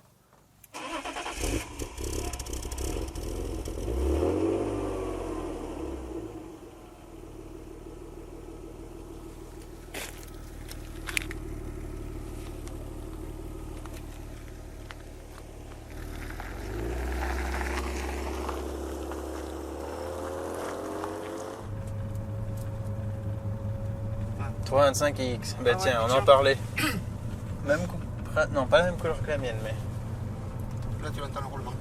Ah. 325X, bah Ah ouais, tiens, on en tiens. parlait. Non, pas la même couleur que la mienne, mais. Là, tu entends le roulement.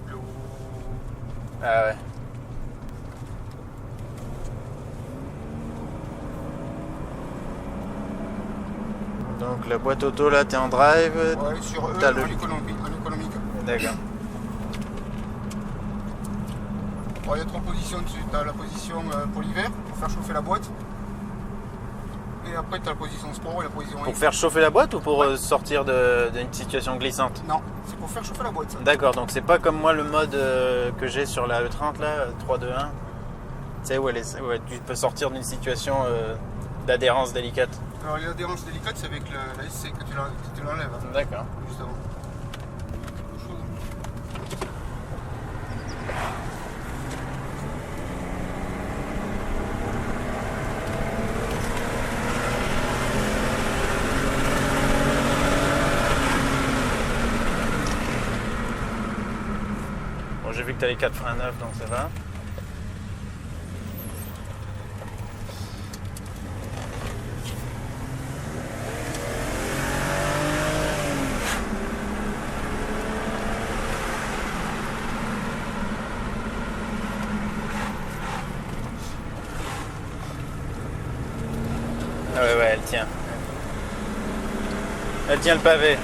Le... Ah ouais. Donc la boîte auto là, t'es en drive. Ouais, sur eux, T'as en économique. D'accord. Bon, il y a trois positions dessus. Tu as la position pour l'hiver, pour faire chauffer la boîte. Et après, tu as la position sport et la position Pour X. faire chauffer la boîte ou pour sortir d'une situation glissante? Non, c'est pour faire chauffer la boîte. Ça. D'accord, donc c'est pas comme moi le mode que j'ai sur la E30 là, 3-2-1. Tu sais, où tu peux sortir d'une situation d'adhérence délicate. Alors, l'adhérence délicate, c'est avec la SC que tu l'enlèves. Hein, D'accord. juste avant. Autre chose. Bon, j'ai vu que tu as les 4 freins neufs, donc ça va. Ah ouais, elle tient. Elle tient le pavé.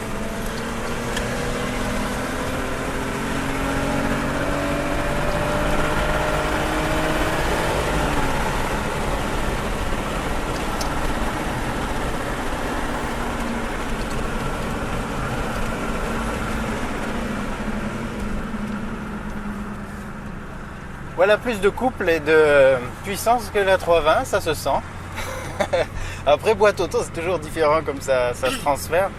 Voilà, plus de couple et de puissance que la 320, ça se sent. Après, boîte auto, c'est toujours différent comme ça se transfère.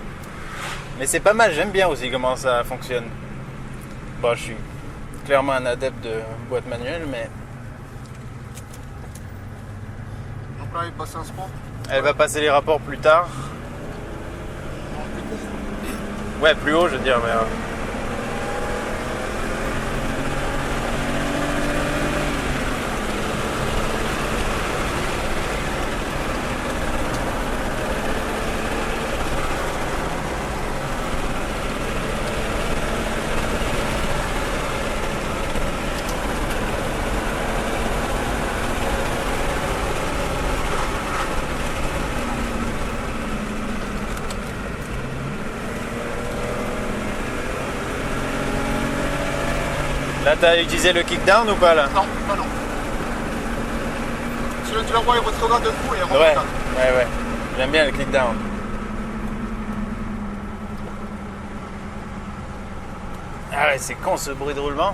Mais c'est pas mal, j'aime bien aussi comment ça fonctionne. Bon, je suis clairement un adepte de boîte manuelle, mais Donc là, il passe en sport. elle va passer les rapports plus tard. Ouais, plus haut, je veux dire. Mais, Là, t'as utilisé le kickdown ou pas là? Non, pas non. Celui-là, tu la vois, il retrograde d'un coup et il remonte. Ouais, ouais. J'aime bien le kickdown. Ah ouais, c'est con ce bruit de roulement.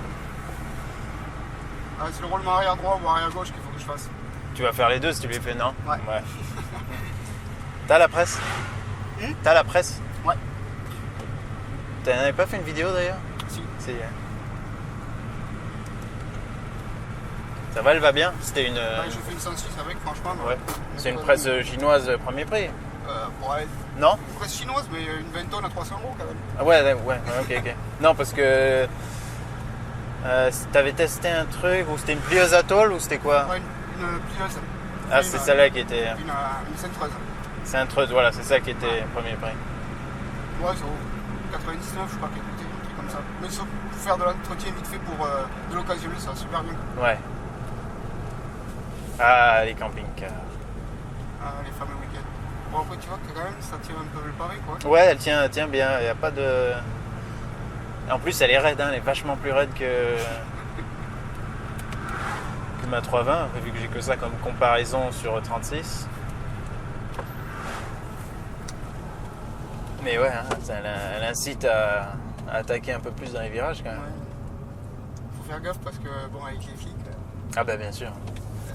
Ah, c'est le roulement arrière droit ou arrière gauche qu'il faut que je fasse. Tu vas faire les deux si tu les fais, non? Ouais. T'as la presse? T'as la presse? Ouais. T'en avais pas fait une vidéo d'ailleurs? Si. Si. Ça va, elle va bien? C'était une. Ouais, j'ai fait une 106 avec, franchement. Ouais. C'est une presse chinoise premier prix? Pour aller. Non? Une presse chinoise, mais une 20 tonnes à 300 € quand même. Ah ouais, ok. Non, parce que T'avais testé un truc où c'était une plieuse Atoll ou c'était quoi? Ouais, une plieuse. Ah, c'est celle-là qui était. Une centreuse. Centreuse, voilà, c'est ça qui était premier prix. Ouais, c'est 99, je crois, qui coûtait un truc comme ça. Mais sauf pour faire de l'entretien vite fait pour de l'occasionnel, ça va super bien. Ouais. Ah, les camping-cars. Ah, les fameux week-ends. Bon, après, tu vois que quand même, ça tient un peu le pavé, quoi. Ouais, elle tient bien, il n'y a pas de. En plus, elle est raide, hein, elle est vachement plus raide que ma 320, vu que j'ai que ça comme comparaison sur 36. Mais ouais, hein, elle incite à attaquer un peu plus dans les virages quand même. Ouais. Faut faire gaffe parce que, bon, avec les flics. Ah bah bien sûr.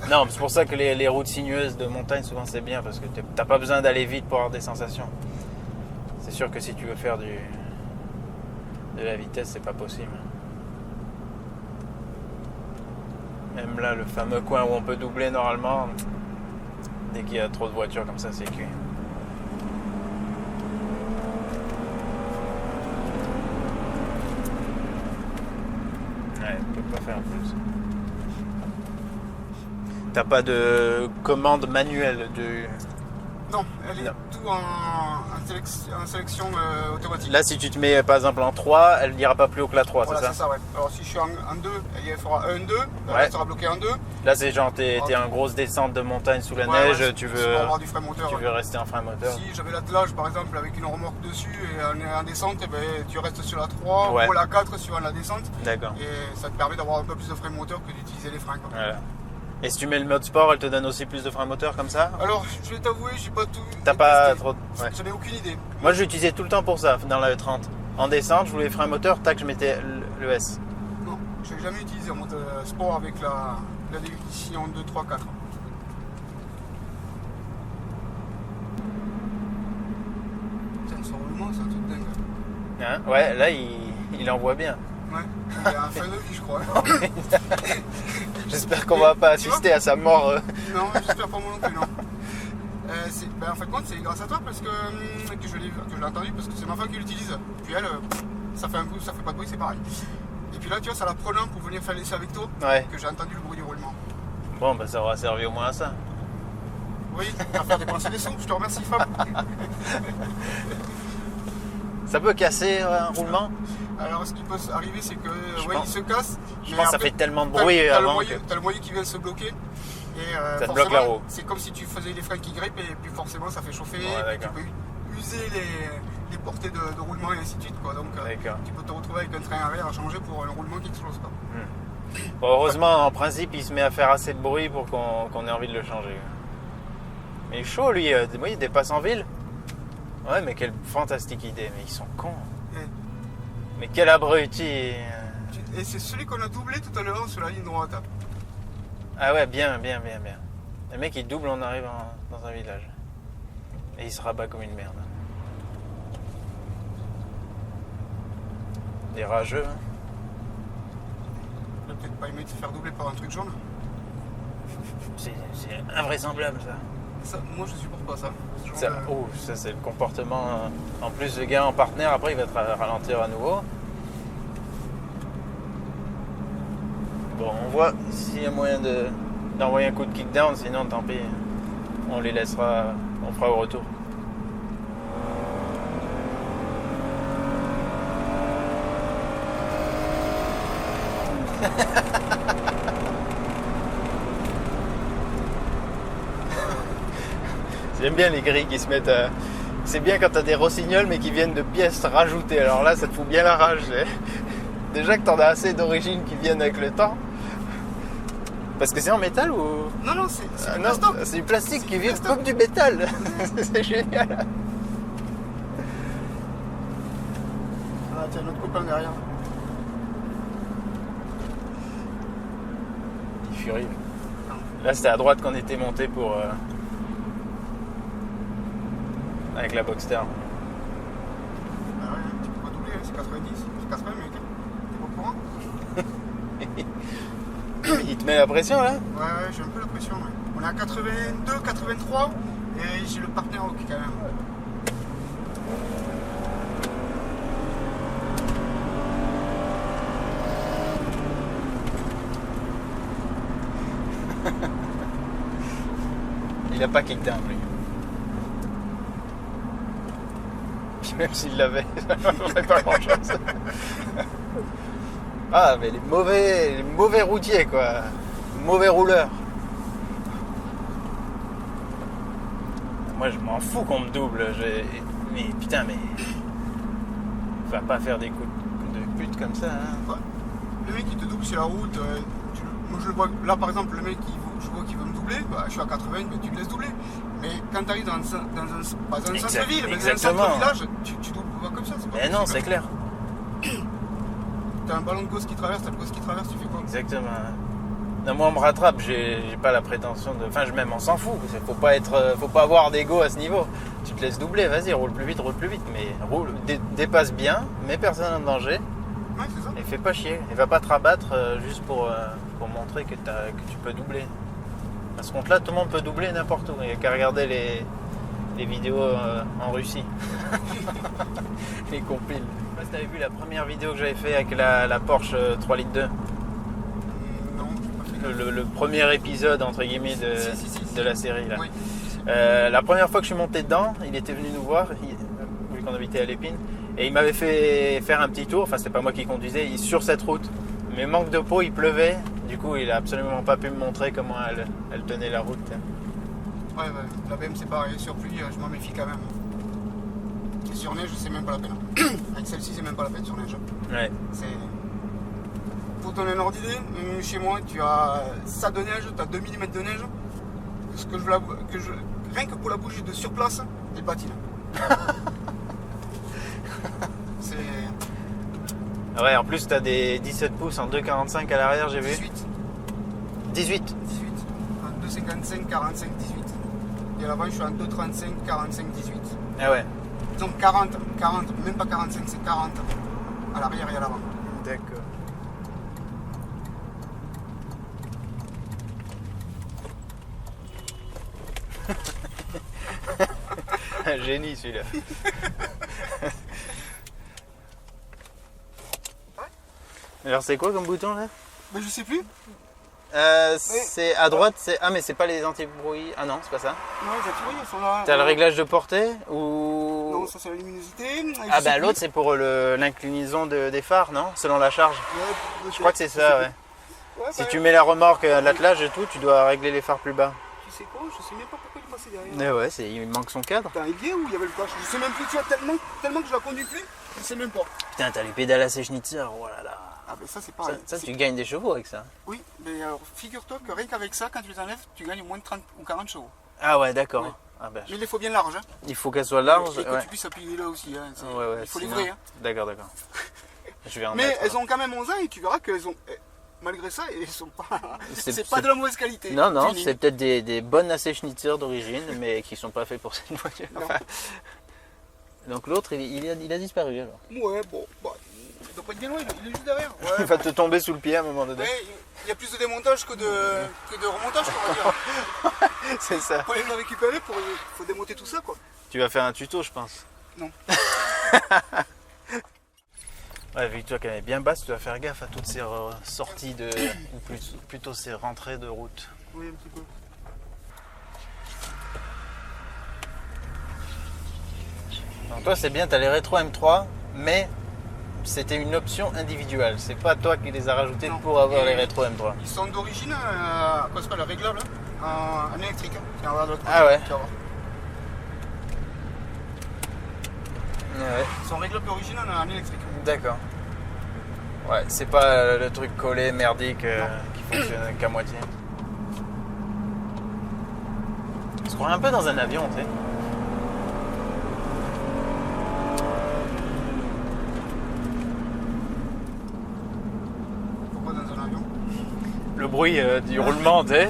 Non, c'est pour ça que les routes sinueuses de montagne, souvent c'est bien, parce que t'as pas besoin d'aller vite pour avoir des sensations. C'est sûr que si tu veux faire de la vitesse, c'est pas possible. Même là, le fameux coin où on peut doubler normalement, dès qu'il y a trop de voitures comme ça, c'est cuit. Ouais, on peut pas faire plus. T'as pas de commande manuelle de... Non, elle est tout en sélection automatique. Là, si tu te mets par exemple en 3, elle n'ira pas plus haut que la 3, voilà, c'est ça? C'est ça, ouais. Alors si je suis en 2, elle fera 1, 2, Ouais. elle sera bloquée en 2. Là, c'est genre, t'es en grosse descente de montagne sous la neige, ouais, tu pour veux avoir du frein moteur. tu veux rester en frein moteur. Si j'avais l'attelage par exemple avec une remorque dessus et en descente, eh ben, tu restes sur la 3 Ouais. ou la 4 suivant la descente. D'accord. Et ça te permet d'avoir un peu plus de frein moteur que d'utiliser les freins, quoi. Voilà. Et si tu mets le mode sport, elle te donne aussi plus de frein moteur comme ça? Alors, je vais t'avouer, j'ai pas tout. T'as pas testé. trop... Ouais. J'en ai aucune idée. Moi, je l'utilisais tout le temps pour ça, dans la E30. En descente, je voulais frein moteur, tac, je mettais le S. Non, je n'ai jamais utilisé en mode sport avec la définition 2, 3, 4. Tiens, son roulement, c'est un truc dingue. Hein? Ouais, là, il envoie bien. Ouais, il y a un fin de vie, je crois. J'espère qu'on va pas Tu vois assister à sa mort. Non, j'espère pas moi non plus, non. En fait, c'est grâce à toi parce que je l'ai entendu, parce que c'est ma femme qui l'utilise. Puis elle, ça fait un bruit, ça fait pas de bruit, c'est pareil. Et puis là, tu vois, ça la prenant pour venir faire l'essai avec toi, Ouais. que j'ai entendu le bruit du roulement. Bon, bah ça aura servi au moins à ça. Oui, à faire dépenser des sons, je te remercie, Fab. Ça peut casser un roulement? Alors, ce qui peut arriver, c'est que pense- il se casse. Je mais pense que ça après, fait tellement de bruit t'as avant que... T'as le moyen qui vient se bloquer. Et Ça te forcément, bloque la roue. c'est comme si tu faisais les freins qui grippent et puis forcément ça fait chauffer. Ouais, et tu d'accord. peux user les portées de roulement et ainsi de suite, quoi. Donc D'accord. tu peux te retrouver avec un train arrière à changer pour un roulement qui explose pas. Bon, heureusement, en principe, il se met à faire assez de bruit pour qu'on ait envie de le changer. Mais il est chaud, lui. Oui, il dépasse en ville. Ouais, mais quelle fantastique idée. Mais ils sont cons. Et, Mais quel abruti. et c'est celui qu'on a doublé tout à l'heure sur la ligne droite. Ah ouais, bien. Le mec, il double, on arrive dans un village. Et il se rabat comme une merde. Des rageux. Hein. Il a peut-être pas aimé te faire doubler par un truc jaune. C'est invraisemblable, ça. Ça, moi je supporte pas ça. Ce genre Ça, de- oh, ça c'est le comportement. En plus, le gars en partenaire, après, il va te ralentir à nouveau. Bon, on voit s'il y a moyen d'envoyer un coup de kickdown, sinon tant pis. On les laissera, on fera au retour. J'aime bien les grilles qui se mettent à... C'est bien quand t'as des rossignols mais qui viennent de pièces rajoutées. Alors là, ça te fout bien la rage. Déjà que t'en as assez d'origine qui viennent avec le temps. Parce que c'est en métal ou... Non, c'est Ah du non, plastoc. c'est du plastique C'est qui du vibre plastoc. comme du métal. C'est génial. Ah, tiens, notre copain derrière. Il furie. Là, c'était à droite qu'on était monté pour... Avec la Boxster. Ah ouais, tu peux pas doubler, hein, c'est 90. C'est 80, mec. T'es pas au courant? Il te met la pression là? Ouais, j'ai un peu la pression. Ouais. On est à 82, 83 et j'ai le partenaire au quand même. il a pas kick-down, lui. Puis même s'il l'avait, ça ne ferait pas grand-chose. Ah, mais les mauvais routiers, quoi. Mauvais rouleurs. Moi, je m'en fous qu'on me double. Mais putain, mais... Va pas faire des coups de pute comme ça, hein. Ouais. Le mec, il te double sur la route. Moi, je le vois. Là, par exemple, le mec, je vois qu'il veut me doubler. Bah, je suis à 80, bah, tu le laisses doubler. Mais quand tu arrives dans un centre-ville, mais dans un centre-village, tu doubles pas comme ça. C'est pas possible. Non, c'est clair. T'as un ballon de gosse qui traverse, t'as le gosse qui traverse, tu fais quoi? Exactement. Non, moi on me rattrape, j'ai pas la prétention de. Enfin, même on s'en fout. Faut pas avoir d'ego à ce niveau. Tu te laisses doubler, vas-y, roule plus vite, mais dépasse bien, mets personne en danger. Ouais, c'est ça. Et fais pas chier. Et va pas te rabattre juste pour montrer que tu peux doubler. À ce compte-là, tout le monde peut doubler n'importe où. Il n'y a qu'à regarder les vidéos en Russie. Les compiles. Je sais pas si t'avais vu la première vidéo que j'avais fait avec la Porsche 3 litres 2. Le premier épisode entre guillemets de la série là. Oui. La première fois que je suis monté dedans, il était venu nous voir, vu qu'on habitait à l'Épine, et il m'avait fait faire un petit tour. Enfin, c'était pas moi qui conduisais, sur cette route. Mais manque de peau, il pleuvait. Du coup, il a absolument pas pu me montrer comment elle tenait la route. Ouais, la BM c'est pareil. Sur pluie, je m'en méfie quand même. Et sur neige, c'est même pas la peine. Avec celle-ci, c'est même pas la peine sur neige. Ouais. Pour donner un ordre d'idée, chez moi, tu as ça de neige, tu as 2 mm de neige. Rien que pour la bougie de surplace, elle patine. Ouais, en plus, tu as des 17 pouces en 2,45 à l'arrière, j'ai vu. 18. En 2,55, 45, 18. Et à l'avant, je suis en 2,35, 45, 18. Ah ouais. Donc 40, même pas 45, c'est 40 à l'arrière et à l'avant. D'accord. Un génie celui-là. Alors c'est quoi comme bouton là? Mais je sais plus. C'est à droite, mais c'est pas les anti-bruits. Ah non, c'est pas ça. Non, les anti-bruits, ils sont là. T'as le réglage de portée ou... Non, ça c'est la luminosité. Ah bah l'autre c'est pour l'inclinaison des phares, non? Selon la charge. Ouais, je crois que c'est ça, ouais. Si tu mets la remorque à l'attelage et tout, tu dois régler les phares plus bas. Tu sais quoi? Je sais même pas pourquoi il passait derrière. Mais ouais, il manque son cadre. Putain, il y est où il y avait le flash? Je sais même plus, tu vois, tellement que je la conduis plus, je sais même pas. Putain, t'as les pédales assez schnitzer, oh là là. Ah ben ça c'est pareil. Ça tu gagnes des chevaux avec ça. Oui, mais alors figure-toi que rien qu'avec ça, quand tu les enlèves, tu gagnes au moins de 30 ou 40 chevaux. Ah ouais, d'accord. Oui. Ah bah, mais il les faut bien large. Hein. Il faut qu'elle soit large. Et que tu puisses appuyer là aussi. Hein. Ouais, il faut sinon... les vrais. Hein. D'accord. Mais mettre, elles ont quand même 11 ans et tu verras qu'elles ont... Malgré ça, elles sont pas... c'est pas de la mauvaise qualité. Non, c'est peut-être des bonnes assez schnitzer d'origine, mais qui sont pas faits pour cette voiture. Enfin... Donc l'autre, il a disparu alors. Ouais, bon, bah, il doit pas être bien loin, il est juste derrière. Ouais. Il va te tomber sous le pied à un moment donné. Ouais, il y a plus de démontage que de remontage, on va dire. C'est ça. Pour aller le récupérer, il faut démonter tout ça, quoi. Tu vas faire un tuto, je pense. Non. Ouais, vu que toi qui es bien basse, tu vas faire gaffe à toutes ces sorties ou plutôt ces rentrées de route. Oui, un petit peu. Donc toi c'est bien, tu as les rétro M3, mais c'était une option individuelle. C'est pas toi qui les as rajoutés pour avoir les rétro M3. Ils sont d'origine, parce que le réglable, en électrique. Ah ouais. Ouais. Ils sont réglables d'origine en électrique. D'accord. Ouais, c'est pas le truc collé merdique qui fonctionne qu'à moitié. On se croirait un peu dans un avion, tu sais. Pourquoi dans un avion? Le bruit du roulement, tu sais.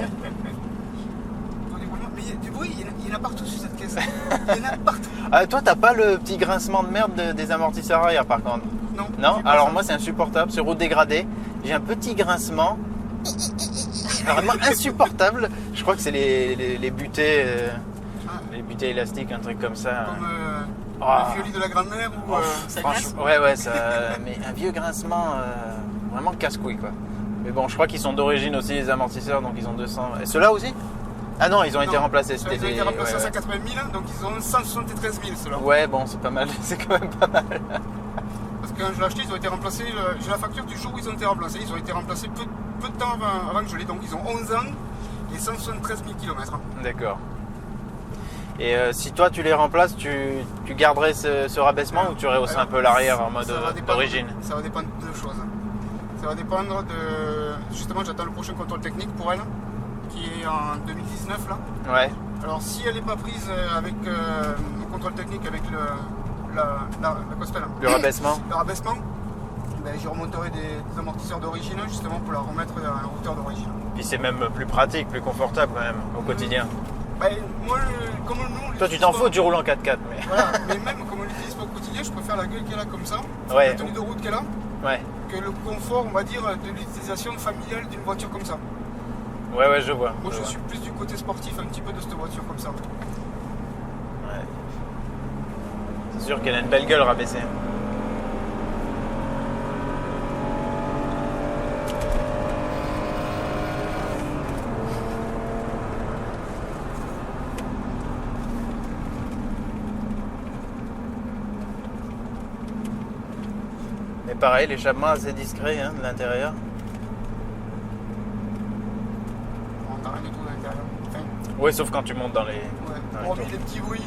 Mais du bruit, il y en a partout sur cette caisse. Il y en a partout. Ah, toi, t'as pas le petit grincement de merde des amortisseurs arrière par contre? Non. Non. Alors moi, c'est insupportable. Sur route dégradée, j'ai un petit grincement. Vraiment insupportable. Je crois que c'est les butées, les butées élastiques, un truc comme ça. Comme le fioli de la grand-mère ou ça glace. Ouais, ça, mais un vieux grincement vraiment casse-couille quoi. Mais bon, je crois qu'ils sont d'origine aussi les amortisseurs, donc ils ont 200. Et ceux-là aussi? Ah non, ils ont été Non, remplacés. Ils ont été remplacés à 180 000, donc ils ont 173 000 ceux-là. Ouais, bon, c'est pas mal, c'est quand même pas mal. Parce que quand je l'ai acheté, ils ont été remplacés, j'ai la facture du jour où ils ont été remplacés. Ils ont été remplacés peu de temps avant que je l'ai, donc ils ont 11 ans et 173 000 km. D'accord. Et si toi tu les remplaces, tu garderais ce rabaissement ou tu rehausses un peu l'arrière en mode d'origine? Ça va dépendre de deux choses. Ça va dépendre de... Justement, j'attends le prochain contrôle technique pour elle, qui est en 2019 là. Ouais. Alors si elle n'est pas prise avec le contrôle technique avec Le rabaissement. Le rabaissement, ben, j'y remonterai des amortisseurs d'origine justement pour la remettre à la hauteur d'origine. Puis c'est même plus pratique, plus confortable quand même au quotidien. Ben, moi, comme nous, Toi tu t'en fous, tu roules en 4x4 mais... Voilà, mais même comme on l'utilise pas au quotidien, je préfère la gueule qu'elle a comme ça, Ouais. la tenue de route qu'elle a, Ouais. que le confort, on va dire, de l'utilisation familiale d'une voiture comme ça. Ouais, je vois. Moi je suis plus du côté sportif un petit peu de cette voiture comme ça. Ouais. C'est sûr qu'elle a une belle gueule rabaissée. Mais pareil, l'échappement assez discret hein, de l'intérieur. On n'a rien du tout à l'intérieur. Enfin, Ouais, sauf quand tu montes dans les... ouais. Hormis des petits bruits,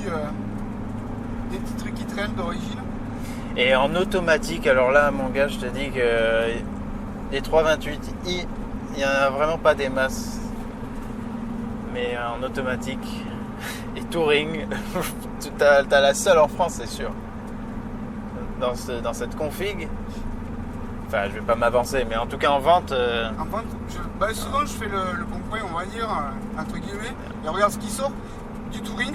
des petits trucs qui traînent d'origine. Et en automatique, alors là, mon gars, je te dis que les 328i, il n'y en a vraiment pas des masses. Mais en automatique et touring, t'as la seule en France, c'est sûr. Dans cette config, enfin, je vais pas m'avancer, mais en tout cas en vente. En vente, souvent je fais le bon point, on va dire, entre guillemets, et regarde ce qui sort du touring,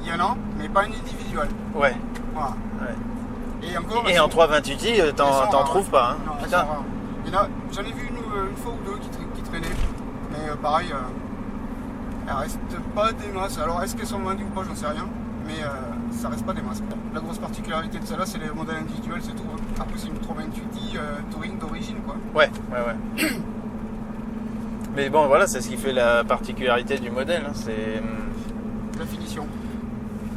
il y en a, mais pas un individuel. Ouais. Voilà. Ouais. Et encore. Et en 328i, t'en trouves pas. Hein. Non, elles Putain. sont rares. J'en ai vu une fois ou deux qui traînaient, mais pareil, elles restent pas des masses. Alors est-ce qu'elles sont vendues ou pas, j'en sais rien, mais ça reste pas des masses. La grosse particularité de celle-là, c'est les modèles individuels, c'est tout. Après, c'est une 328i touring d'origine, quoi. Ouais. Mais bon, voilà, c'est ce qui fait la particularité du modèle. Hein. C'est La finition.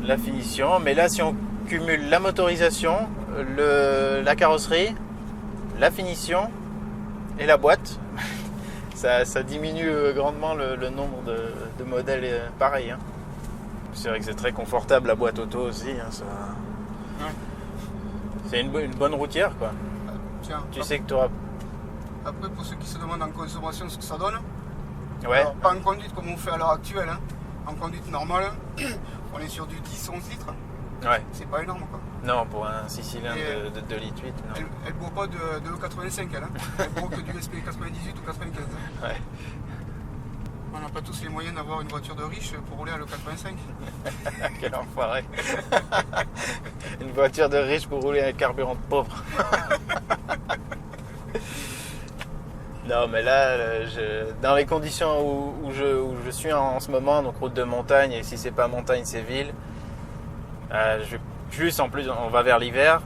la finition. Mais là, si on cumule la motorisation, la carrosserie, la finition et la boîte, ça diminue grandement le nombre de modèles pareils. Hein. C'est vrai que c'est très confortable la boîte auto aussi. Hein, ça... Ouais. C'est une bonne routière quoi. Tiens, Tu sais que tu auras. après, pour ceux qui se demandent en consommation ce que ça donne, Ouais. alors, pas en conduite comme on fait à l'heure actuelle, hein. En conduite normale, on est sur du 10-11 litres, Ouais. c'est pas énorme quoi. Non, pour un 6 cylindres Et, de 2 litres 8, non. Elle boit pas de E85 elle, hein. Elle boit que du SP98 ou 95. Hein. Ouais. On n'a pas tous les moyens d'avoir une voiture de riche pour rouler à l'E85. Quel enfoiré. Une voiture de riche pour rouler un carburant de pauvre. Non, mais là, dans les conditions où je suis en ce moment, donc route de montagne, et si c'est pas montagne, c'est ville, en plus, on va vers l'hiver,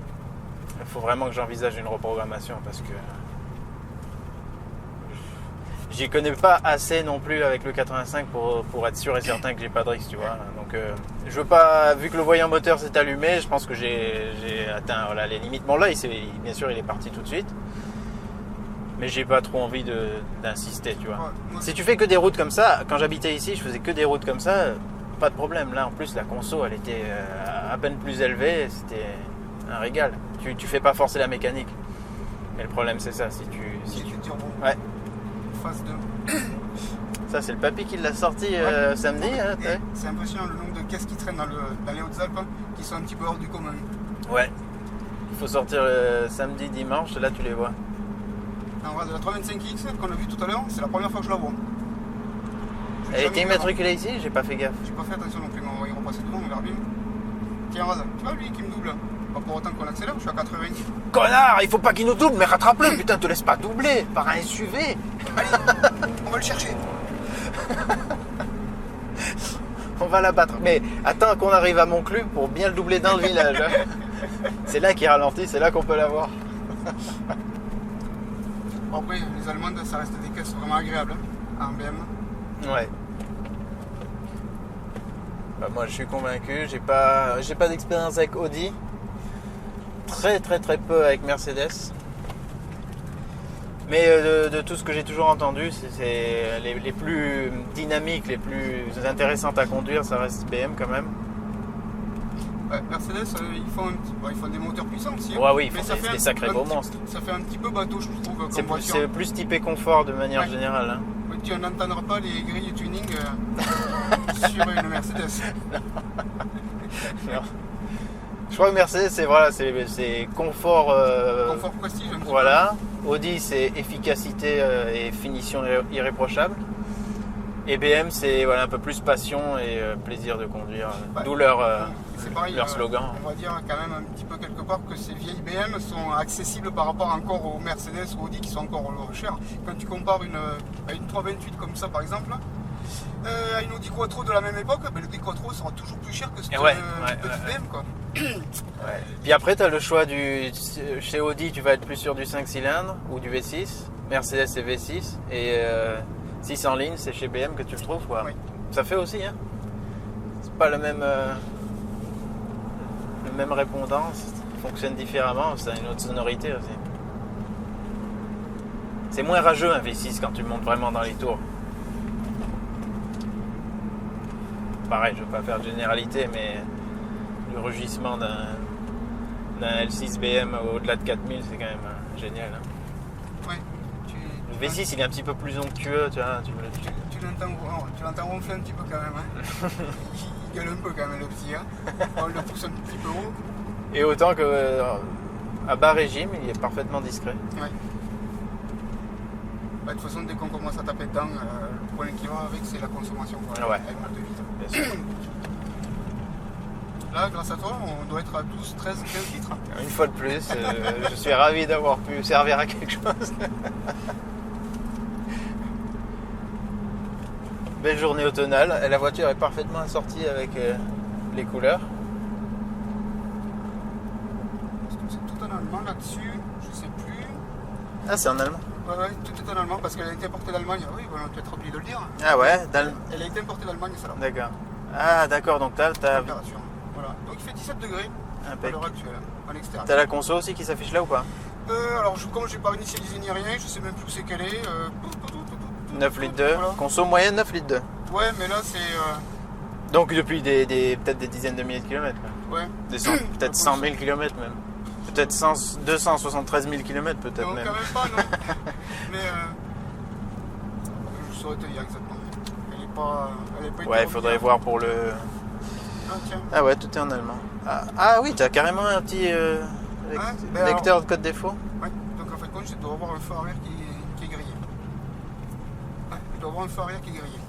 il faut vraiment que j'envisage une reprogrammation parce que j'y connais pas assez non plus avec le 85 pour être sûr et certain que j'ai pas de risque, tu vois. Donc, je veux pas, vu que le voyant moteur s'est allumé, je pense que j'ai atteint voilà, les limites. Bon, là, bien sûr, il est parti tout de suite. Mais j'ai pas trop envie d'insister, tu vois. Ouais, Si tu fais que des routes comme ça, quand j'habitais ici, je faisais que des routes comme ça, pas de problème. Là, en plus, la conso, elle était à peine plus élevée, c'était un régal. Tu fais pas forcer la mécanique. Mais le problème, c'est ça. Si tu... turbo. Ouais. Phase 2. Ça, c'est le papy qui l'a sorti samedi. Hein, Et c'est impressionnant le nombre de caisses qui traînent dans les Hautes-Alpes, qui sont un petit peu hors du commun. Ouais. Il faut sortir samedi, dimanche, là, tu les vois. Alors, de la 325X qu'on a vu tout à l'heure, c'est la première fois que je la vois. Elle était immatriculée ici, j'ai pas fait gaffe. J'ai pas fait attention non plus, mais on va y repasser devant, on verra bien. Tiens, Raz, tu vois lui qui me double. Pas pour autant qu'on accélère, je suis à 80. Connard, il faut pas qu'il nous double, mais rattrape-le, putain, te laisse pas doubler par un SUV. Allez, on va le chercher. On va l'abattre. Mais attends qu'on arrive à Monclus pour bien le doubler dans le village. C'est là qu'il ralentit, c'est là qu'on peut l'avoir. Bon, après, les Allemandes, ça reste des caisses vraiment agréables, hein, en BM. Ouais. Bah, moi je suis convaincu, j'ai pas d'expérience avec Audi. Très peu avec Mercedes. Mais de tout ce que j'ai toujours entendu, c'est les plus dynamiques, les plus intéressantes à conduire, ça reste BM quand même. Ouais, Mercedes, ils font des moteurs puissants aussi. Hein. Ouais, oui, ils font des sacrés beaux monstres. Ça fait un petit peu bateau, je trouve. C'est plus typé confort de manière générale. Hein. Oui, tu n'entendras pas les grilles tuning sur une Mercedes. Non. Je crois que Mercedes, c'est confort. Confort prestige. Un petit voilà. Audi, c'est efficacité et finition irréprochable. Et BM, c'est un peu plus passion et plaisir de conduire. D'où leur slogan. On va dire quand même un petit peu quelque part que ces vieilles BM sont accessibles par rapport encore aux Mercedes ou Audi qui sont encore chers. Quand tu compares une 328 comme ça par exemple, à une Audi Quattro de la même époque, l'Audi Quattro sera toujours plus cher que cette petite BM quoi. Ouais. Puis après, tu as le choix chez Audi, tu vas être plus sur du 5 cylindres ou du V6. Mercedes, c'est V6. Et 6 en ligne, c'est chez BM que tu le trouves. Quoi. Oui. Ça fait aussi. Hein. C'est pas le même répondant. Ça fonctionne différemment. Ça a une autre sonorité aussi. C'est moins rageux un V6 quand tu montes vraiment dans les tours. Pareil, je ne veux pas faire de généralité, mais le rugissement d'un L6 BM au-delà de 4000, c'est quand même génial. Hein. Ouais, le V6, il est un petit peu plus onctueux, tu vois. Tu l'entends ronfler un petit peu quand même. Hein. Il gueule un peu quand même le petit. Hein. On le pousse un petit peu haut. Et autant que à bas régime, il est parfaitement discret. Ouais. De toute façon, dès qu'on commence à taper dedans, le problème qui va avec, c'est la consommation. Quoi, ouais. Avec mal de vide. Bien sûr. Là, grâce à toi, on doit être à 12, 13, 15 litres. Une fois de plus, je suis ravi d'avoir pu servir à quelque chose. Belle journée automnale. La voiture est parfaitement assortie avec les couleurs. Est-ce que c'est tout en allemand là-dessus? Je sais plus. Ah, c'est en allemand? Ouais, tout est en allemand parce qu'elle a été importée d'Allemagne. Oui, on a peut-être oublié de le dire. Ah ouais, elle a été importée d'Allemagne, celle-là. D'accord. Ah d'accord, donc t'as... Température. Voilà. Donc il fait 17 degrés à l'heure actuelle, en extérieur. T'as la conso aussi qui s'affiche là ou pas? Alors comme j'ai pas initialisé ni rien, je sais même plus où c'est qu'elle est. 9 litres 2, voilà. Conso moyenne 9 litres 2. Ouais, mais là c'est... Donc depuis peut-être des dizaines de milliers de kilomètres. Quoi. Ouais. Peut-être 100 000 kilomètres même. Peut-être 273 000 kilomètres peut-être non, même. Non, quand même pas, non. Mais je saurais te dire exactement. Elle est pas ouais, il faudrait voir pour le... Ah ouais, tout est en allemand. Ah oui, t'as carrément un petit lecteur de code défaut. Ouais, donc en fait, je dois avoir un feu arrière qui est grillé. Ouais, je dois avoir un feu arrière qui est grillé.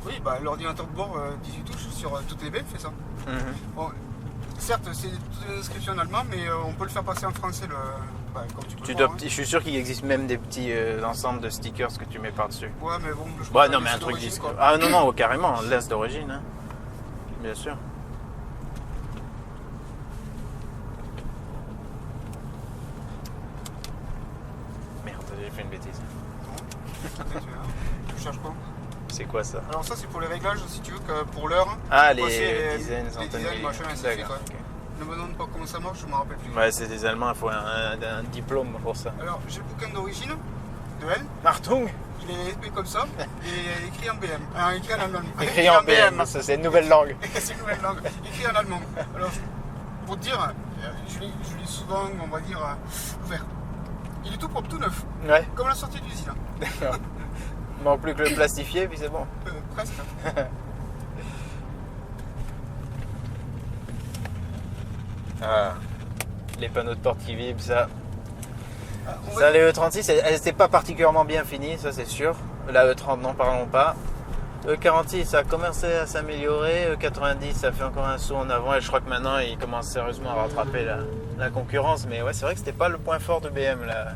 Oui, bah l'ordinateur de bord 18 touches sur toutes les BM fait ça. Bon, certes, c'est toute l'inscription en allemand, mais on peut le faire passer en français. Comme tu peux voir, je suis sûr qu'il existe même des petits ensembles de stickers que tu mets par-dessus. Ouais, mais bon, je crois non, mais un truc disque. Ah non, carrément, l'as d'origine. Hein. Bien sûr. Merde, j'ai fait une bêtise. Non. Tu cherches quoi? C'est quoi ça? Alors ça c'est pour les réglages si tu veux, que pour l'heure. Ah les dizaines, centaines de machin, ainsi de suite. Ne me demande pas comment ça marche, je me rappelle plus. Ouais, c'est des Allemands, il faut un diplôme pour ça. Alors j'ai le bouquin d'origine de elle. Martung. Il est écrit comme ça et écrit en BM. Écrit en allemand. Écrit en BM, ça c'est une nouvelle langue. C'est une nouvelle langue. Écrit en allemand. Alors pour te dire, je l'ai souvent, on va dire, ouvert. Il est tout propre, tout neuf. Ouais. Comme la sortie d'usine. D'accord. Il manque plus que le plastifier, puis c'est bon. Presque. Les panneaux de porte qui vibrent, ça. Ça, les E36, elles n'étaient pas particulièrement bien finies, ça c'est sûr. La E30, n'en parlons pas. E46, ça a commencé à s'améliorer. E90, ça fait encore un saut en avant. Et je crois que maintenant, ils commencent sérieusement à rattraper la concurrence. Mais ouais, c'est vrai que c'était pas le point fort de BM, là.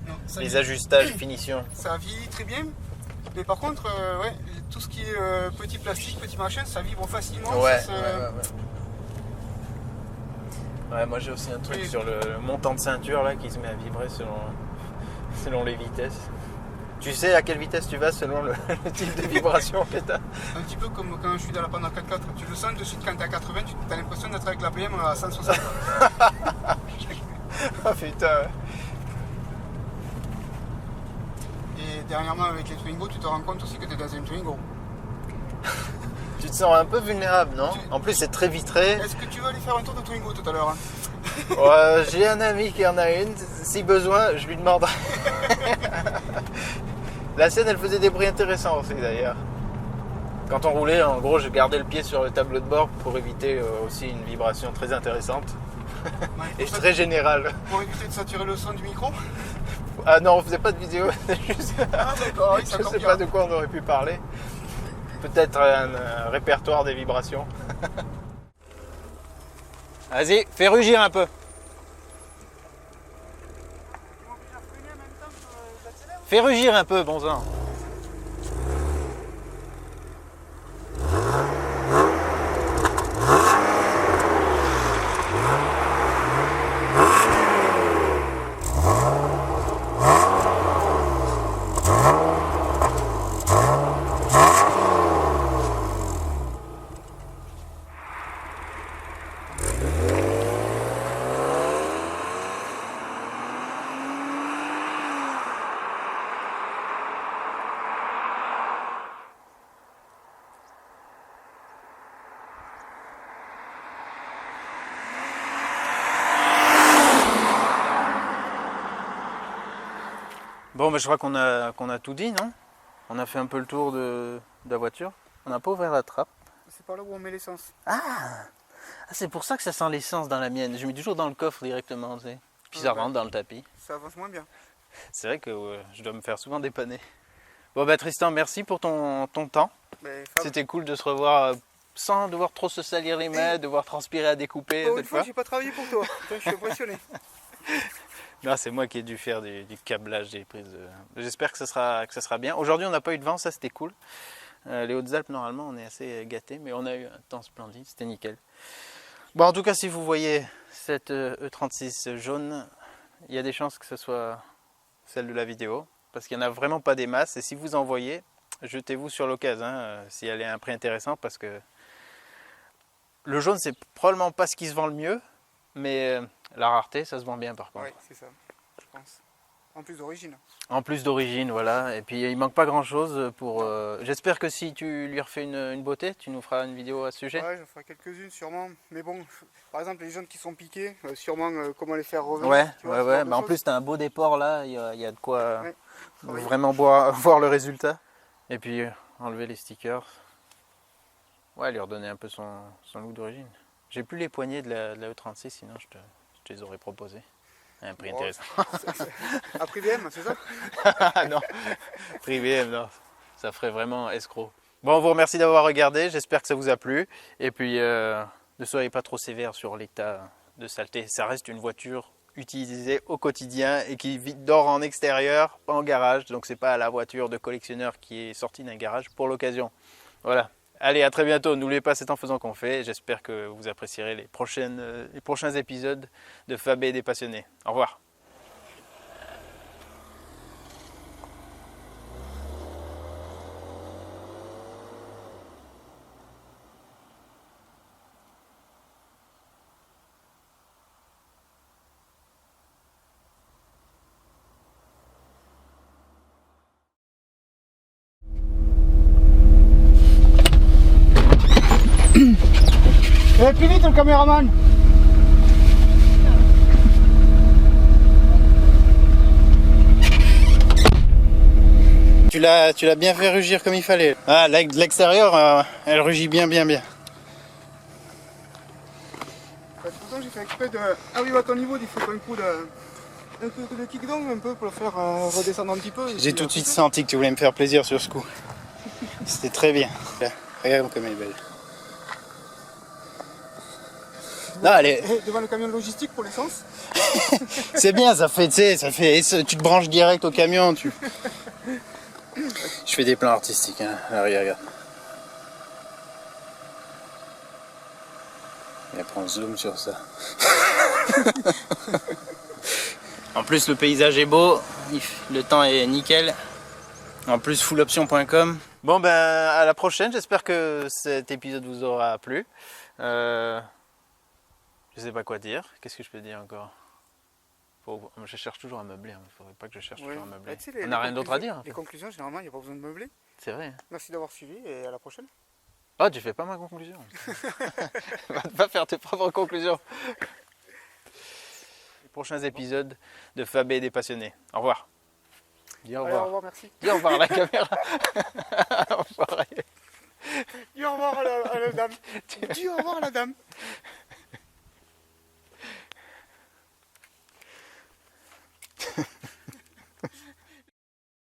Non, les ajustages, finition. Ça vieillit très bien. Mais par contre, ouais, tout ce qui est petit plastique, petit machin, ça vibre facilement. Ouais, ouais, moi j'ai aussi un truc sur le montant de ceinture là qui se met à vibrer selon les vitesses. Tu sais à quelle vitesse tu vas selon le type de vibration que tu as? Un petit peu comme quand je suis dans la Panda 4x4. Tu le sens de suite quand tu es à 80, tu as l'impression d'être avec la BM à 160. Ah putain. Et dernièrement avec les Twingo, tu te rends compte aussi que tu es dans un Twingo. Tu te sens un peu vulnérable, non? En plus, c'est très vitré. Est-ce que tu veux aller faire un tour de Twingo tout à l'heure? Ouais, j'ai un ami qui en a une. Si besoin, je lui demanderai. La scène, elle faisait des bruits intéressants aussi d'ailleurs. Quand on roulait, en gros, je gardais le pied sur le tableau de bord pour éviter aussi une vibration très intéressante. Ouais, et très générale. Pour éviter de saturer le son du micro? Ah non, on faisait pas de vidéo. Juste... Ah d'accord, je sais pas de quoi on aurait pu parler. Peut-être un répertoire des vibrations. Vas-y, fais rugir un peu. Fais rugir un peu, bon sang. Bon, je crois qu'on a tout dit, non? On a fait un peu le tour de la voiture. On n'a pas ouvert la trappe. C'est par là où on met l'essence. Ah, c'est pour ça que ça sent l'essence dans la mienne. Je mets toujours dans le coffre directement, tu sais. Puis ça rentre dans le tapis. Ça avance moins bien. C'est vrai que je dois me faire souvent dépanner. Bon, Tristan, merci pour ton temps. C'était cool de se revoir sans devoir trop se salir les mains, devoir transpirer à découper. Une fois, j'ai pas travaillé pour toi. Je suis impressionné. Non, c'est moi qui ai dû faire du câblage des prises. J'espère que ça sera bien. Aujourd'hui, on n'a pas eu de vent, ça c'était cool. Les Hautes-Alpes, normalement, on est assez gâtés, mais on a eu un temps splendide, c'était nickel. Bon, en tout cas, si vous voyez cette E36 jaune, il y a des chances que ce soit celle de la vidéo, parce qu'il n'y en a vraiment pas des masses. Et si vous en voyez, jetez-vous sur l'occasion, si elle est à un prix intéressant, parce que le jaune, c'est probablement pas ce qui se vend le mieux, mais la rareté, ça se vend bien par contre. Oui, c'est ça, je pense. En plus d'origine. En plus d'origine, voilà. Et puis il manque pas grand chose pour. J'espère que si tu lui refais une beauté, tu nous feras une vidéo à ce sujet. Ouais, j'en ferai quelques-unes sûrement. Mais bon, par exemple, les jaunes qui sont piqués, sûrement comment les faire revenir. Ouais. En plus, tu as un beau déport là, il y a de quoi vraiment voir le résultat. Et puis enlever les stickers. Ouais, lui redonner un peu son look d'origine. J'ai plus les poignées de la E36, sinon je te les aurais proposés. Un prix intéressant. À prix BM, c'est ça? Non, prix BM, non. Ça ferait vraiment escroc. Bon, on vous remercie d'avoir regardé. J'espère que ça vous a plu. Et puis, ne soyez pas trop sévère sur l'état de saleté. Ça reste une voiture utilisée au quotidien et qui dort en extérieur, pas en garage. Donc, c'est pas la voiture de collectionneur qui est sortie d'un garage pour l'occasion. Voilà. Allez, à très bientôt. N'oubliez pas, c'est en faisant qu'on fait. J'espère que vous apprécierez les prochains épisodes de Fabé des passionnés. Au revoir. Plus vite le caméraman. Tu l'as bien fait rugir comme il fallait. Ah, de l'extérieur, elle rugit bien. Pourtant j'ai fait exprès de arriver à ton niveau, il faut un coup de kick-down un peu pour le faire redescendre un petit peu. J'ai tout de suite senti que tu voulais me faire plaisir sur ce coup. C'était très bien. Regarde comme elle est belle. Non, devant le camion logistique pour l'essence. C'est bien, ça fait, tu te branches direct au camion. Je fais des plans artistiques, hein. Alors, regarde. Et après on zoom sur ça. En plus le paysage est beau, le temps est nickel. En plus, fulloption.com. Bon, ben, à la prochaine. J'espère que cet épisode vous aura plu. Je sais pas quoi dire. Qu'est-ce que je peux dire encore? Je cherche toujours à meubler. Il ne faudrait pas que je cherche toujours à meubler. Tu sais, On n'a rien d'autre à dire. En fait. Les conclusions, généralement, il n'y a pas besoin de meubler. C'est vrai. Merci d'avoir suivi et à la prochaine. Oh, tu fais pas ma conclusion. Va pas faire tes propres conclusions. Les prochains épisodes de Fabé des passionnés. Au revoir. Dis au revoir. Allez, au revoir, merci. Dis au revoir à la caméra. Au revoir. Dis au revoir à la dame. Dis au revoir à la dame.